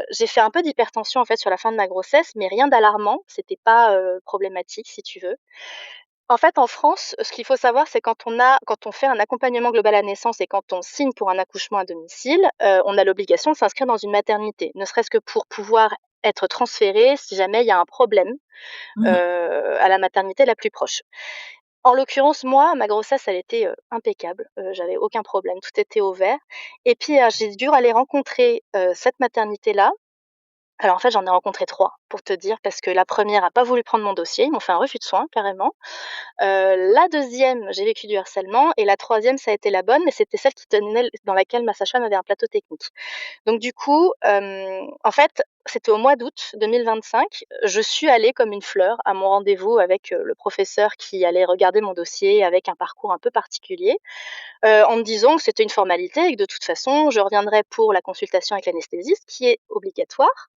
J'ai fait un peu d'hypertension en fait sur la fin de ma grossesse, mais rien d'alarmant, c'était pas, problématique si tu veux. En fait, en France, ce qu'il faut savoir, c'est quand on fait un accompagnement global à naissance et quand on signe pour un accouchement à domicile, on a l'obligation de s'inscrire dans une maternité, ne serait-ce que pour pouvoir être transféré si jamais il y a un problème, Mmh. à la maternité la plus proche. En l'occurrence, moi, ma grossesse, elle était, impeccable, j'avais aucun problème, tout était au vert et puis, j'ai dû aller rencontrer, cette maternité-là. Alors, en fait, j'en ai rencontré 3 pour te dire parce que la première a pas voulu prendre mon dossier, ils m'ont fait un refus de soins carrément. La deuxième, j'ai vécu du harcèlement et la troisième, ça a été la bonne, mais c'était celle qui tenait dans laquelle ma sage-femme avait un plateau technique. Donc du coup, en fait, c'était au mois d'août 2025. Je suis allée comme une fleur à mon rendez-vous avec, le professeur qui allait regarder mon dossier avec un parcours un peu particulier, en me disant que c'était une formalité et que de toute façon, je reviendrais pour la consultation avec l'anesthésiste qui est obligatoire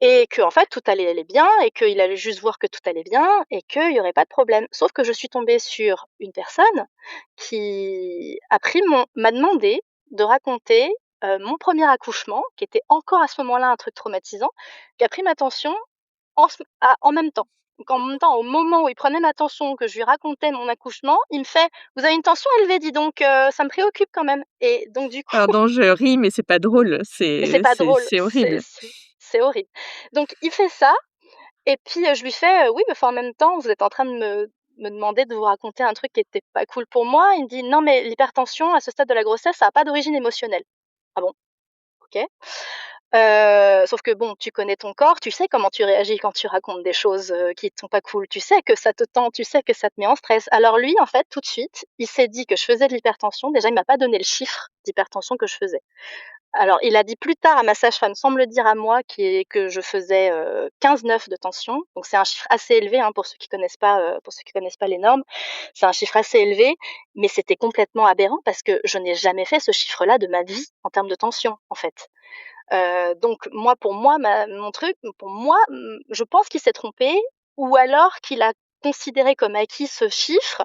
et que en fait tout allait bien et qu'il allait juste voir que tout allait bien et qu'il y aurait pas de problème. Sauf que je suis tombée sur une personne qui m'a demandé de raconter, mon premier accouchement, qui était encore à ce moment-là un truc traumatisant, qui a pris ma tension en même temps. Donc en même temps, au moment où il prenait ma tension, que je lui racontais mon accouchement, il me fait: «Vous avez une tension élevée, dis donc, ça me préoccupe quand même» et donc du coup Pardon, je ris, mais c'est pas drôle, mais c'est pas drôle, c'est horrible. c'est horrible. Donc il fait ça et puis, je lui fais: «Oui, mais enfin, en même temps, vous êtes en train de me demander de vous raconter un truc qui était pas cool pour moi». Il me dit: «Non, mais l'hypertension, à ce stade de la grossesse, ça a pas d'origine émotionnelle». Ah bon? OK. Sauf que bon, tu connais ton corps, tu sais comment tu réagis quand tu racontes des choses, qui ne sont pas cool. Tu sais que ça te tend, tu sais que ça te met en stress. Alors lui, en fait, tout de suite, il s'est dit que je faisais de l'hypertension. Déjà, il m'a pas donné le chiffre d'hypertension que je faisais. Alors, il a dit plus tard à ma sage-femme, sans me le dire à moi, que je faisais, 15,9 de tension. Donc c'est un chiffre assez élevé, hein, pour ceux qui connaissent pas les normes. C'est un chiffre assez élevé, mais c'était complètement aberrant parce que je n'ai jamais fait ce chiffre-là de ma vie en termes de tension, en fait. Donc moi, pour moi, mon truc, pour moi, je pense qu'il s'est trompé ou alors qu'il a considéré comme acquis ce chiffre,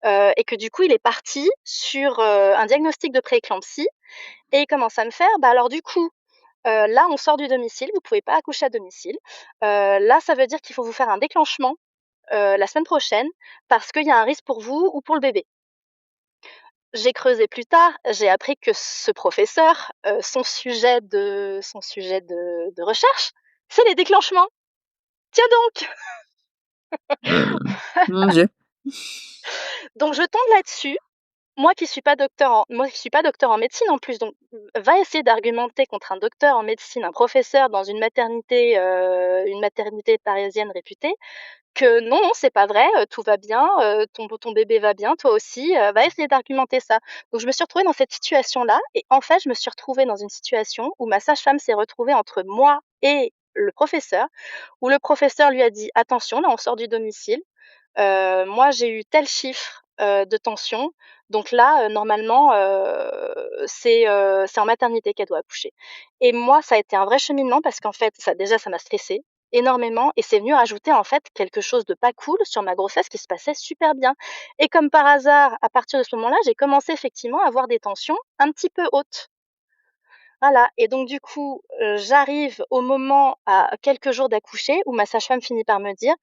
et que du coup, il est parti sur, un diagnostic de prééclampsie et il commence à me faire: «Bah, alors du coup, là, on sort du domicile, vous pouvez pas accoucher à domicile. Là, ça veut dire qu'il faut vous faire un déclenchement, la semaine prochaine parce qu'il y a un risque pour vous ou pour le bébé». J'ai creusé plus tard, j'ai appris que ce professeur, son sujet de recherche, c'est les déclenchements. Tiens donc! Mon Dieu. Donc je tombe là-dessus, moi qui suis pas docteur en médecine en plus, donc va essayer d'argumenter contre un docteur en médecine, un professeur dans une maternité parisienne réputée, que non, non, c'est pas vrai, tout va bien, ton bébé va bien, toi aussi, va essayer d'argumenter ça. Donc je me suis retrouvée dans cette situation-là et en fait, je me suis retrouvée dans une situation où ma sage-femme s'est retrouvée entre moi et le professeur, où le professeur lui a dit: «Attention, là, on sort du domicile, moi, j'ai eu tel chiffre, de tension, donc là, normalement, c'est en maternité qu'elle doit accoucher». Et moi, ça a été un vrai cheminement parce qu'en fait, ça m'a stressée énormément et c'est venu rajouter, en fait, quelque chose de pas cool sur ma grossesse qui se passait super bien. Et comme par hasard, à partir de ce moment-là, j'ai commencé effectivement à avoir des tensions un petit peu hautes. Voilà et donc du coup, j'arrive au moment à quelques jours d'accoucher où ma sage-femme finit par me dire: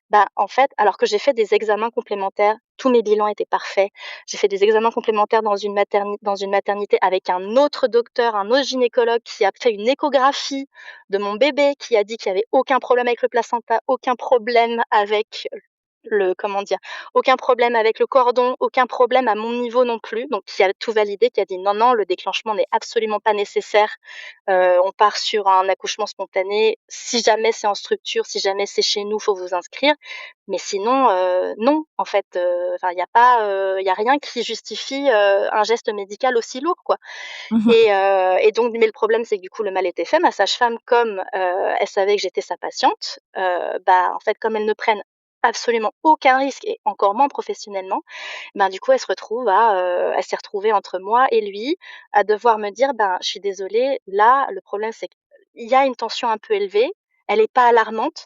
«Bah, en fait», alors que j'ai fait des examens complémentaires, tous mes bilans étaient parfaits. J'ai fait des examens complémentaires dans une maternité avec un autre docteur, un autre gynécologue qui a fait une échographie de mon bébé, qui a dit qu'il y avait aucun problème avec le placenta, aucun problème avec comment dire? Aucun problème avec le cordon, aucun problème à mon niveau non plus, donc qui a tout validé, qui a dit: «Non, non, le déclenchement n'est absolument pas nécessaire, on part sur un accouchement spontané. Si jamais c'est en structure, si jamais c'est chez nous, faut vous inscrire, mais sinon, non, en fait, enfin, il y a rien qui justifie, un geste médical aussi lourd, quoi». Mmh. Et donc mais le problème, c'est que du coup, le mal était fait. Ma sage-femme, comme, elle savait que j'étais sa patiente, bah, en fait, comme elles ne prennent absolument aucun risque et encore moins professionnellement, ben, du coup, elle s'est retrouvée entre moi et lui à devoir me dire: «Ben, je suis désolée, là, le problème, c'est qu'il y a une tension un peu élevée, elle est pas alarmante,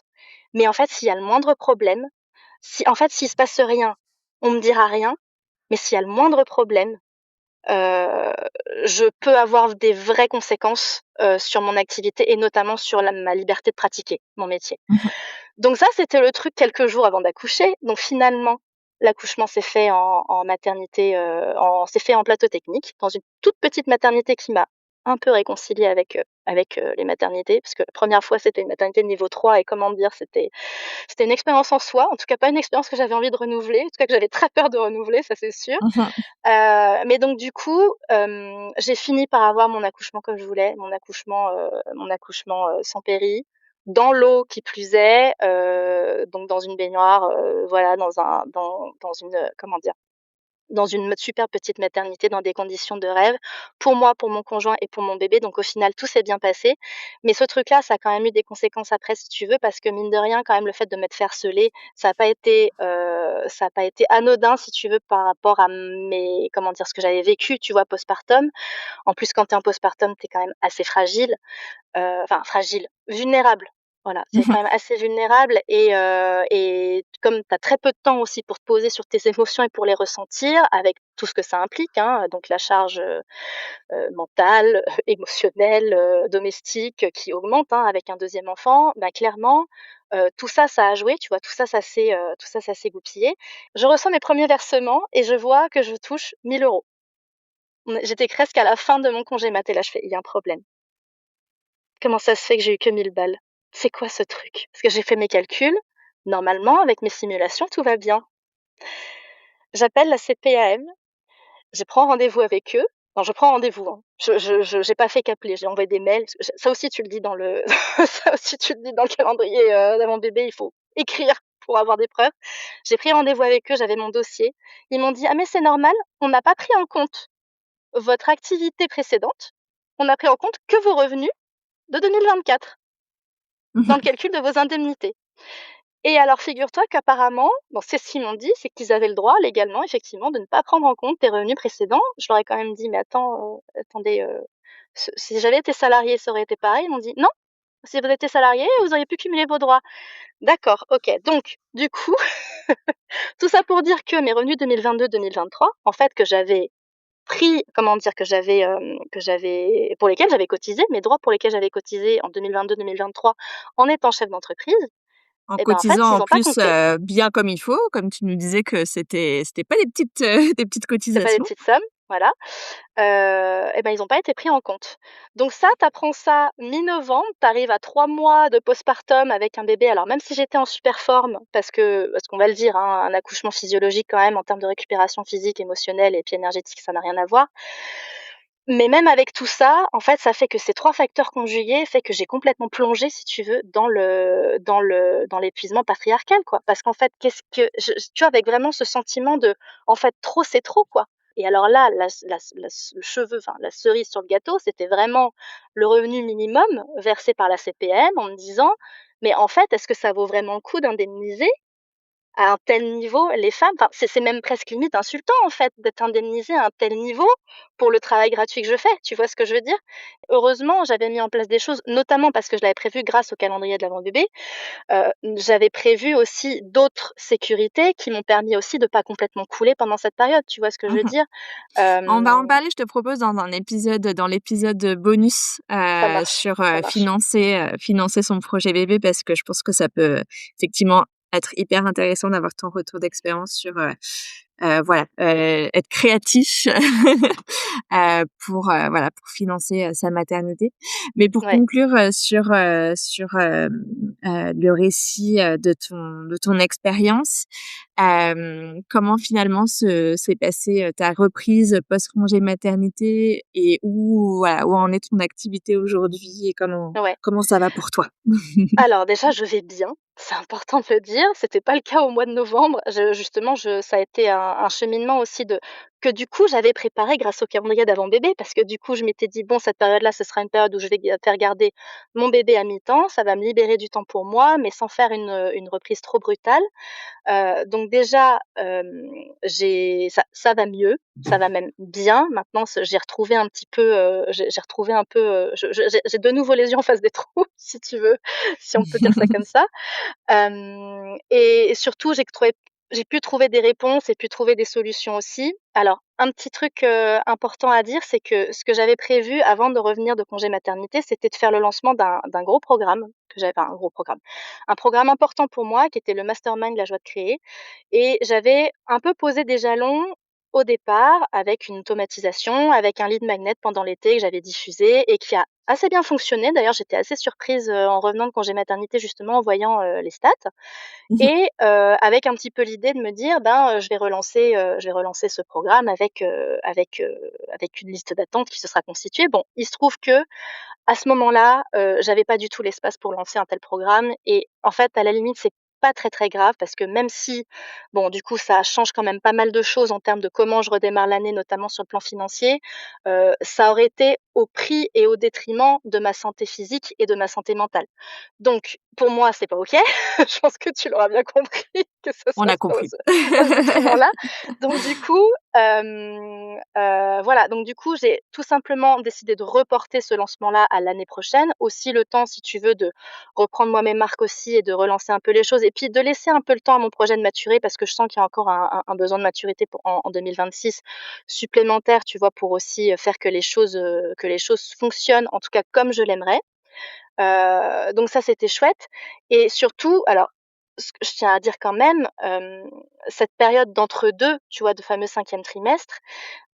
mais en fait, s'il y a le moindre problème, si en fait, s'il se passe rien, on me dira rien, mais s'il y a le moindre problème, heu, je peux avoir des vraies conséquences, sur mon activité et notamment sur ma liberté de pratiquer mon métier». Mmh. Donc ça, c'était le truc quelques jours avant d'accoucher. Donc finalement, l'accouchement s'est fait en maternité, s'est fait en plateau technique, dans une toute petite maternité qui m'a un peu réconciliée avec les maternités. Parce que la première fois, c'était une maternité de niveau 3 et comment dire? C'était une expérience en soi, en tout cas pas une expérience que j'avais envie de renouveler, en tout cas que j'avais très peur de renouveler, ça c'est sûr. Mmh. Mais donc du coup, j'ai fini par avoir mon accouchement comme je voulais, mon accouchement, sans péri, dans l'eau qui plus est, donc dans une baignoire, voilà, dans une, comment dire? Dans une super petite maternité, dans des conditions de rêve, pour moi, pour mon conjoint et pour mon bébé, donc au final, tout s'est bien passé. Mais ce truc-là, ça a quand même eu des conséquences après, si tu veux, parce que mine de rien, quand même, le fait de m'être fait harceler, ça a pas été anodin, si tu veux, par rapport à mes comment dire? Ce que j'avais vécu, tu vois, postpartum. En plus, quand tu es en postpartum, tu es quand même assez fragile. Enfin fragile, vulnérable. Voilà, c'est quand Mmh. même assez vulnérable et comme tu as très peu de temps aussi pour te poser sur tes émotions et pour les ressentir avec tout ce que ça implique, hein, donc la charge, mentale, émotionnelle, domestique qui augmente, hein, avec un deuxième enfant, bah, clairement, tout ça, ça a joué, tu vois? Tout ça, ça s'est goupillé. Je reçois mes premiers versements et je vois que je touche 1 000 €. J'étais presque à la fin de mon congé mat et là je fais: «Il y a un problème. Comment ça se fait que j'ai eu que 1 000 balles? C'est quoi ce truc?» Parce que j'ai fait mes calculs, normalement avec mes simulations, tout va bien. J'appelle la CPAM, je prends rendez-vous avec eux. Non, je prends rendez-vous, hein. Je j'ai pas fait qu'appeler, j'ai envoyé des mails, parce que ça aussi tu le dis dans le ça aussi tu le dis dans le calendrier, d'avant bébé, il faut écrire pour avoir des preuves. J'ai pris rendez-vous avec eux, j'avais mon dossier. Ils m'ont dit: «Ah mais c'est normal, on n'a pas pris en compte votre activité précédente, on a pris en compte que vos revenus de 2024 dans le Mmh. calcul de vos indemnités». Et alors figure-toi qu'apparemment, bon c'est ce qu'ils m'ont dit, c'est qu'ils avaient le droit légalement effectivement de ne pas prendre en compte tes revenus précédents. Je leur ai quand même dit: «Mais attendez, si j'avais été salariée, ça aurait été pareil?» Ils m'ont dit: «Non, si vous étiez salariée, vous auriez pu cumuler vos droits». D'accord, OK. Donc du coup, tout ça pour dire que mes revenus 2022-2023, en fait, que j'avais pris comment dire? Que j'avais pour lesquels j'avais cotisé, mes droits pour lesquels j'avais cotisé en 2022-2023 en étant chef d'entreprise, En et ben, en fait, cotisant ils en ont pas plus, compté. bien comme il faut, comme tu nous disais que c'était pas des petites, des petites C'est pas des cotisations. petites sommes, voilà. Et ben, ils ont pas été pris en compte. Donc ça, tu apprends ça mi-novembre, tu arrives à 3 mois de postpartum avec un bébé. Alors même si j'étais en super forme, parce qu'on va le dire, hein, un accouchement physiologique quand même en termes de récupération physique, émotionnelle et puis énergétique, ça n'a rien à voir. Mais même avec tout ça, en fait, ça fait que ces 3 facteurs conjugués fait que j'ai complètement plongé, si tu veux, dans l'épuisement patriarcal, quoi. Parce qu'en fait, qu'est-ce que tu vois, avec vraiment ce sentiment de, en fait, trop, c'est trop, quoi. Et alors là, le cheveu, enfin, la cerise sur le gâteau, c'était vraiment le revenu minimum versé par la CPM en me disant: «Mais en fait, est-ce que ça vaut vraiment le coup d'indemniser à un tel niveau, les femmes, enfin, c'est même presque limite insultant, en fait, d'être indemnisée à un tel niveau pour le travail gratuit que je fais, tu vois ce que je veux dire? Heureusement, j'avais mis en place des choses, notamment parce que je l'avais prévu grâce au calendrier de l'avant-bébé, j'avais prévu aussi d'autres sécurités qui m'ont permis aussi de pas complètement couler pendant cette période, tu vois ce que je veux Mmh. dire? On va en Hem, parler, je te propose dans l'épisode bonus, sur, ça marche. financer son projet bébé parce que je pense que ça peut effectivement être hyper intéressant d'avoir ton retour d'expérience sur, voilà, être créatif pour financer, sa maternité. Mais pour Ouais. conclure, sur le récit, de ton expérience, comment finalement s'est passée, ta reprise post-congé maternité et où en est ton activité aujourd'hui et Ouais. comment ça va pour toi? Alors déjà, je vais bien, c'est important de le dire. C'était pas le cas au mois de novembre. Ça a été un cheminement aussi que du coup j'avais préparé grâce au calendrier d'avant bébé parce que du coup je m'étais dit: «Bon, cette période-là, ce sera une période où je vais faire garder mon bébé à mi-temps. Ça va me libérer du temps pour moi, mais sans faire une reprise trop brutale». Donc déjà, ça va mieux, ça va même bien. Maintenant j'ai retrouvé un petit peu, j'ai retrouvé un peu, j'ai de nouveau les yeux en face des trous, si tu veux, si on peut dire ça comme ça. Et surtout, j'ai pu trouver des réponses et pu trouver des solutions aussi. Alors, un petit truc, important à dire, c'est que ce que j'avais prévu avant de revenir de congé maternité, c'était de faire le lancement d'un gros programme que j'avais enfin, un gros programme, un programme important pour moi qui était le mastermind La Joie de créer et j'avais un peu posé des jalons au départ avec une automatisation, avec un lead magnet pendant l'été que j'avais diffusé et qui a assez bien fonctionné. D'ailleurs, j'étais assez surprise, en revenant de congé maternité justement en voyant, les stats et avec un petit peu l'idée de me dire: «Ben, je vais relancer ce programme avec une liste d'attente qui se sera constituée». Bon, il se trouve que à ce moment-là, j'avais pas du tout l'espace pour lancer un tel programme et en fait, à la limite, c'est pas très, très grave parce que même si, bon, du coup, ça change quand même pas mal de choses en termes de comment je redémarre l'année, notamment sur le plan financier, ça aurait été au prix et au détriment de ma santé physique et de ma santé mentale. Donc pour moi, c'est pas OK. Je pense que tu l'auras bien compris que ce On soit a compris. à ce détriment-là. Donc du coup, voilà, donc du coup, j'ai tout simplement décidé de reporter ce lancement-là à l'année prochaine. Aussi le temps, si tu veux, de reprendre moi mes marques aussi et de relancer un peu les choses et puis de laisser un peu le temps à mon projet de maturer parce que je sens qu'il y a encore un besoin de maturité pour en 2026 supplémentaire, tu vois? Pour aussi, faire que les choses fonctionnent, en tout cas comme je l'aimerais. Donc ça, c'était chouette et surtout alors, ce que je tiens à dire quand même, cette période d'entre-deux, tu vois, de fameux 5e trimestre,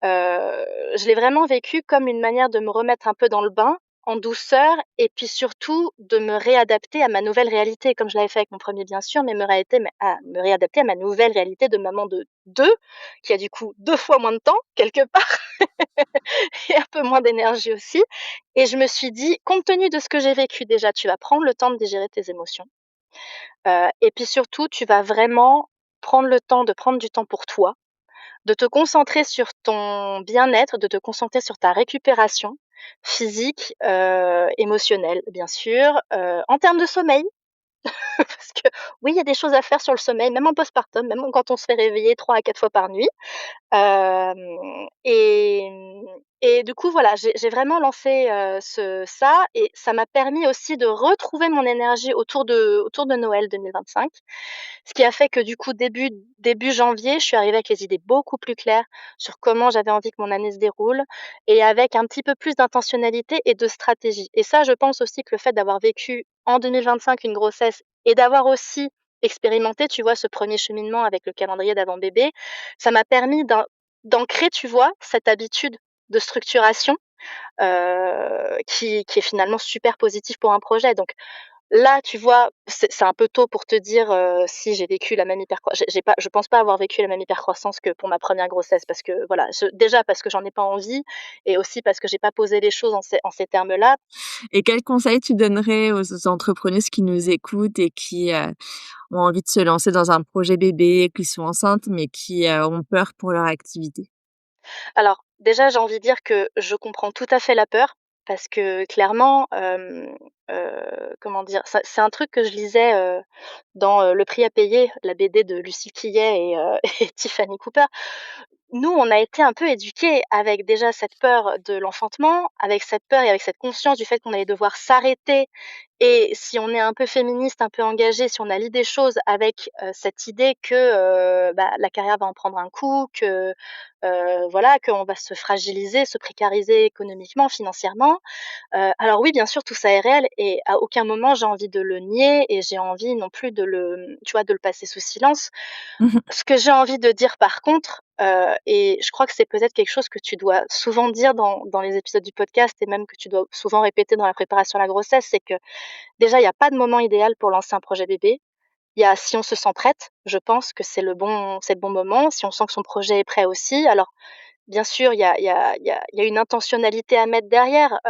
je l'ai vraiment vécu comme une manière de me remettre un peu dans le bain, en douceur et puis surtout de me réadapter à ma nouvelle réalité, comme je l'avais fait avec mon premier bien sûr, mais me réadapter à ma nouvelle réalité de maman de 2 qui a du coup 2 fois moins de temps, quelque part et un peu moins d'énergie aussi et je me suis dit: «Compte tenu de ce que j'ai vécu déjà, tu vas prendre le temps de digérer tes émotions, et puis surtout, tu vas vraiment prendre le temps de prendre du temps pour toi, de te concentrer sur ton bien-être, de te concentrer sur ta récupération physique, émotionnelle, bien sûr, en termes de sommeil, parce que oui, il y a des choses à faire sur le sommeil, même en postpartum, même quand on se fait réveiller 3 à 4 fois par nuit». Et du coup, voilà, j'ai vraiment lancé, ça et ça m'a permis aussi de retrouver mon énergie autour de Noël 2025. Ce qui a fait que du coup, début janvier, je suis arrivée avec les idées beaucoup plus claires sur comment j'avais envie que mon année se déroule et avec un petit peu plus d'intentionnalité et de stratégie. Et ça, je pense aussi que le fait d'avoir vécu en 2025 une grossesse et d'avoir aussi expérimenté, tu vois, ce premier cheminement avec le calendrier d'avant bébé, ça m'a permis d'ancrer, tu vois, cette habitude de structuration, qui est finalement super positive pour un projet. Donc là, tu vois, c'est un peu tôt pour te dire, si j'ai vécu la même j'ai pas je pense pas avoir vécu la même hypercroissance que pour ma première grossesse parce que voilà, déjà parce que j'en ai pas envie et aussi parce que j'ai pas posé les choses en ces termes-là. Et quels conseils tu donnerais aux entrepreneuses qui nous écoutent et qui, ont envie de se lancer dans un projet bébé, qui sont enceintes, mais qui, ont peur pour leur activité? Alors déjà, j'ai envie de dire que je comprends tout à fait la peur parce que clairement, comment dire? Ça c'est un truc que je lisais, dans, Le Prix à payer, la BD de Lucie Quillet et et Tiffany Cooper. Nous, on a été un peu éduqués avec déjà cette peur de l'enfantement, avec cette peur et avec cette conscience du fait qu'on allait devoir s'arrêter Et si on est un peu féministe, un peu engagé, si on allie des choses avec, cette idée que, la carrière va en prendre un coup, que, voilà, qu'on va se fragiliser, se précariser économiquement, financièrement, alors oui, bien sûr, tout ça est réel et à aucun moment j'ai envie de le nier et j'ai envie non plus de le, tu vois, de le passer sous silence. Mmh. Ce que j'ai envie de dire par contre, et je crois que c'est peut-être quelque chose que tu dois souvent dire dans les épisodes du podcast et même que tu dois souvent répéter dans la préparation à la grossesse, c'est que déjà, il y a pas de moment idéal pour lancer un projet bébé. Il y a si on se sent prête, je pense que c'est le bon moment. Si on sent que son projet est prêt aussi. Alors, bien sûr, il y a une intentionnalité à mettre derrière.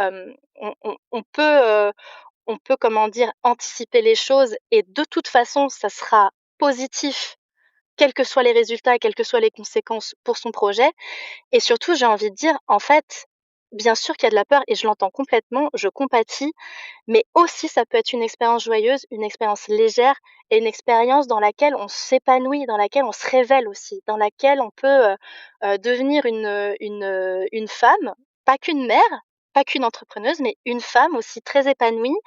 On peut, comment dire, anticiper les choses et de toute façon, ça sera positif, quels que soient les résultats, quelles que soient les conséquences pour son projet. Et surtout, j'ai envie de dire, en fait, bien sûr qu'il y a de la peur et je l'entends complètement, je compatis, mais aussi ça peut être une expérience joyeuse, une expérience légère et une expérience dans laquelle on s'épanouit, dans laquelle on se révèle aussi, dans laquelle on peut, devenir une femme, pas qu'une mère, pas qu'une entrepreneuse, mais une femme aussi très épanouie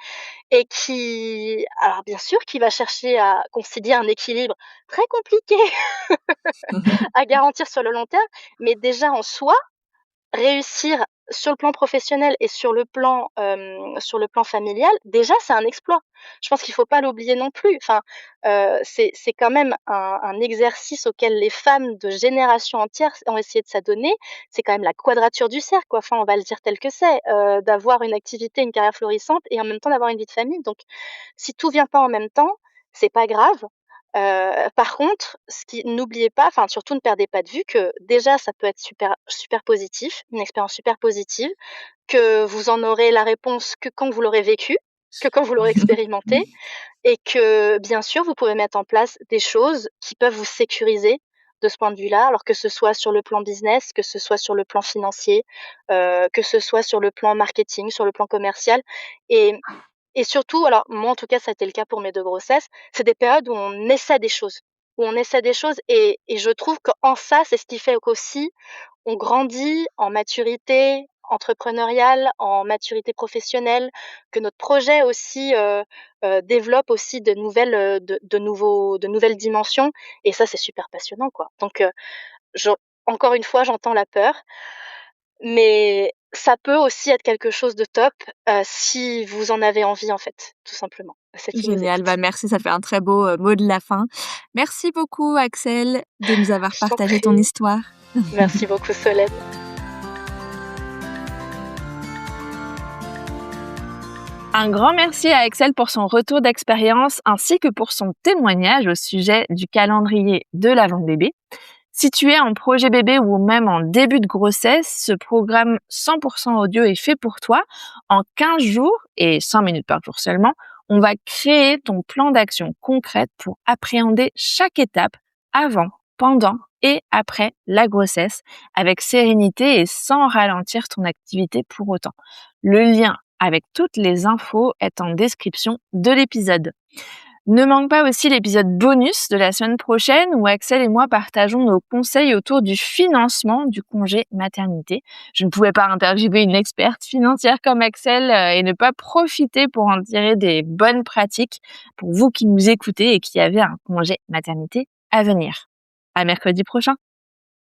et qui, alors bien sûr, qui va chercher à concilier un équilibre très compliqué à garantir sur le long terme, mais déjà en soi, réussir sur le plan professionnel et sur le plan familial, déjà, c'est un exploit. Je pense qu'il faut pas l'oublier non plus. Enfin, c'est quand même un exercice auquel les femmes de générations entières ont essayé de s'adonner. C'est quand même la quadrature du cercle, quoi. Enfin, on va le dire tel que c'est, d'avoir une activité, une carrière florissante et en même temps d'avoir une vie de famille. Donc si tout vient pas en même temps, c'est pas grave. Par contre, ce qui n'oubliez pas, enfin surtout ne perdez pas de vue que déjà ça peut être super positif, une expérience super positive, que vous en aurez la réponse que quand vous l'aurez vécu, que quand vous l'aurez expérimenté et que bien sûr vous pouvez mettre en place des choses qui peuvent vous sécuriser de ce point de vue-là, alors que ce soit sur le plan business, que ce soit sur le plan financier, que ce soit sur le plan marketing, sur le plan commercial et et surtout, alors moi en tout cas ça a été le cas pour mes 2 grossesses, c'est des périodes où on essaie des choses et je trouve qu'en ça, c'est ce qui fait qu'aussi on grandit en maturité entrepreneuriale, en maturité professionnelle, que notre projet aussi, développe aussi de nouvelles dimensions et ça, c'est super passionnant, quoi. Donc je encore une fois, j'entends la peur, mais ça peut aussi être quelque chose de top, si vous en avez envie, en fait, tout simplement, à celles qui nous Génial, écoutent. bah, merci, ça fait un très beau, mot de la fin. Merci beaucoup Axel de nous avoir Je t'en partagé ton prie. histoire. Merci beaucoup Solène. Un grand merci à Axel pour son retour d'expérience ainsi que pour son témoignage au sujet du calendrier de l'avant-bébé. Si tu es en projet bébé ou même en début de grossesse, ce programme 100% audio est fait pour toi. En 15 jours et 5 minutes par jour seulement, on va créer ton plan d'action concrète pour appréhender chaque étape avant, pendant et après la grossesse avec sérénité et sans ralentir ton activité pour autant. Le lien avec toutes les infos est en description de l'épisode. Ne manque pas aussi l'épisode bonus de la semaine prochaine où Axel et moi partageons nos conseils autour du financement du congé maternité. Je ne pouvais pas interviewer une experte financière comme Axel et ne pas profiter pour en tirer des bonnes pratiques pour vous qui nous écoutez et qui avez un congé maternité à venir. À mercredi prochain.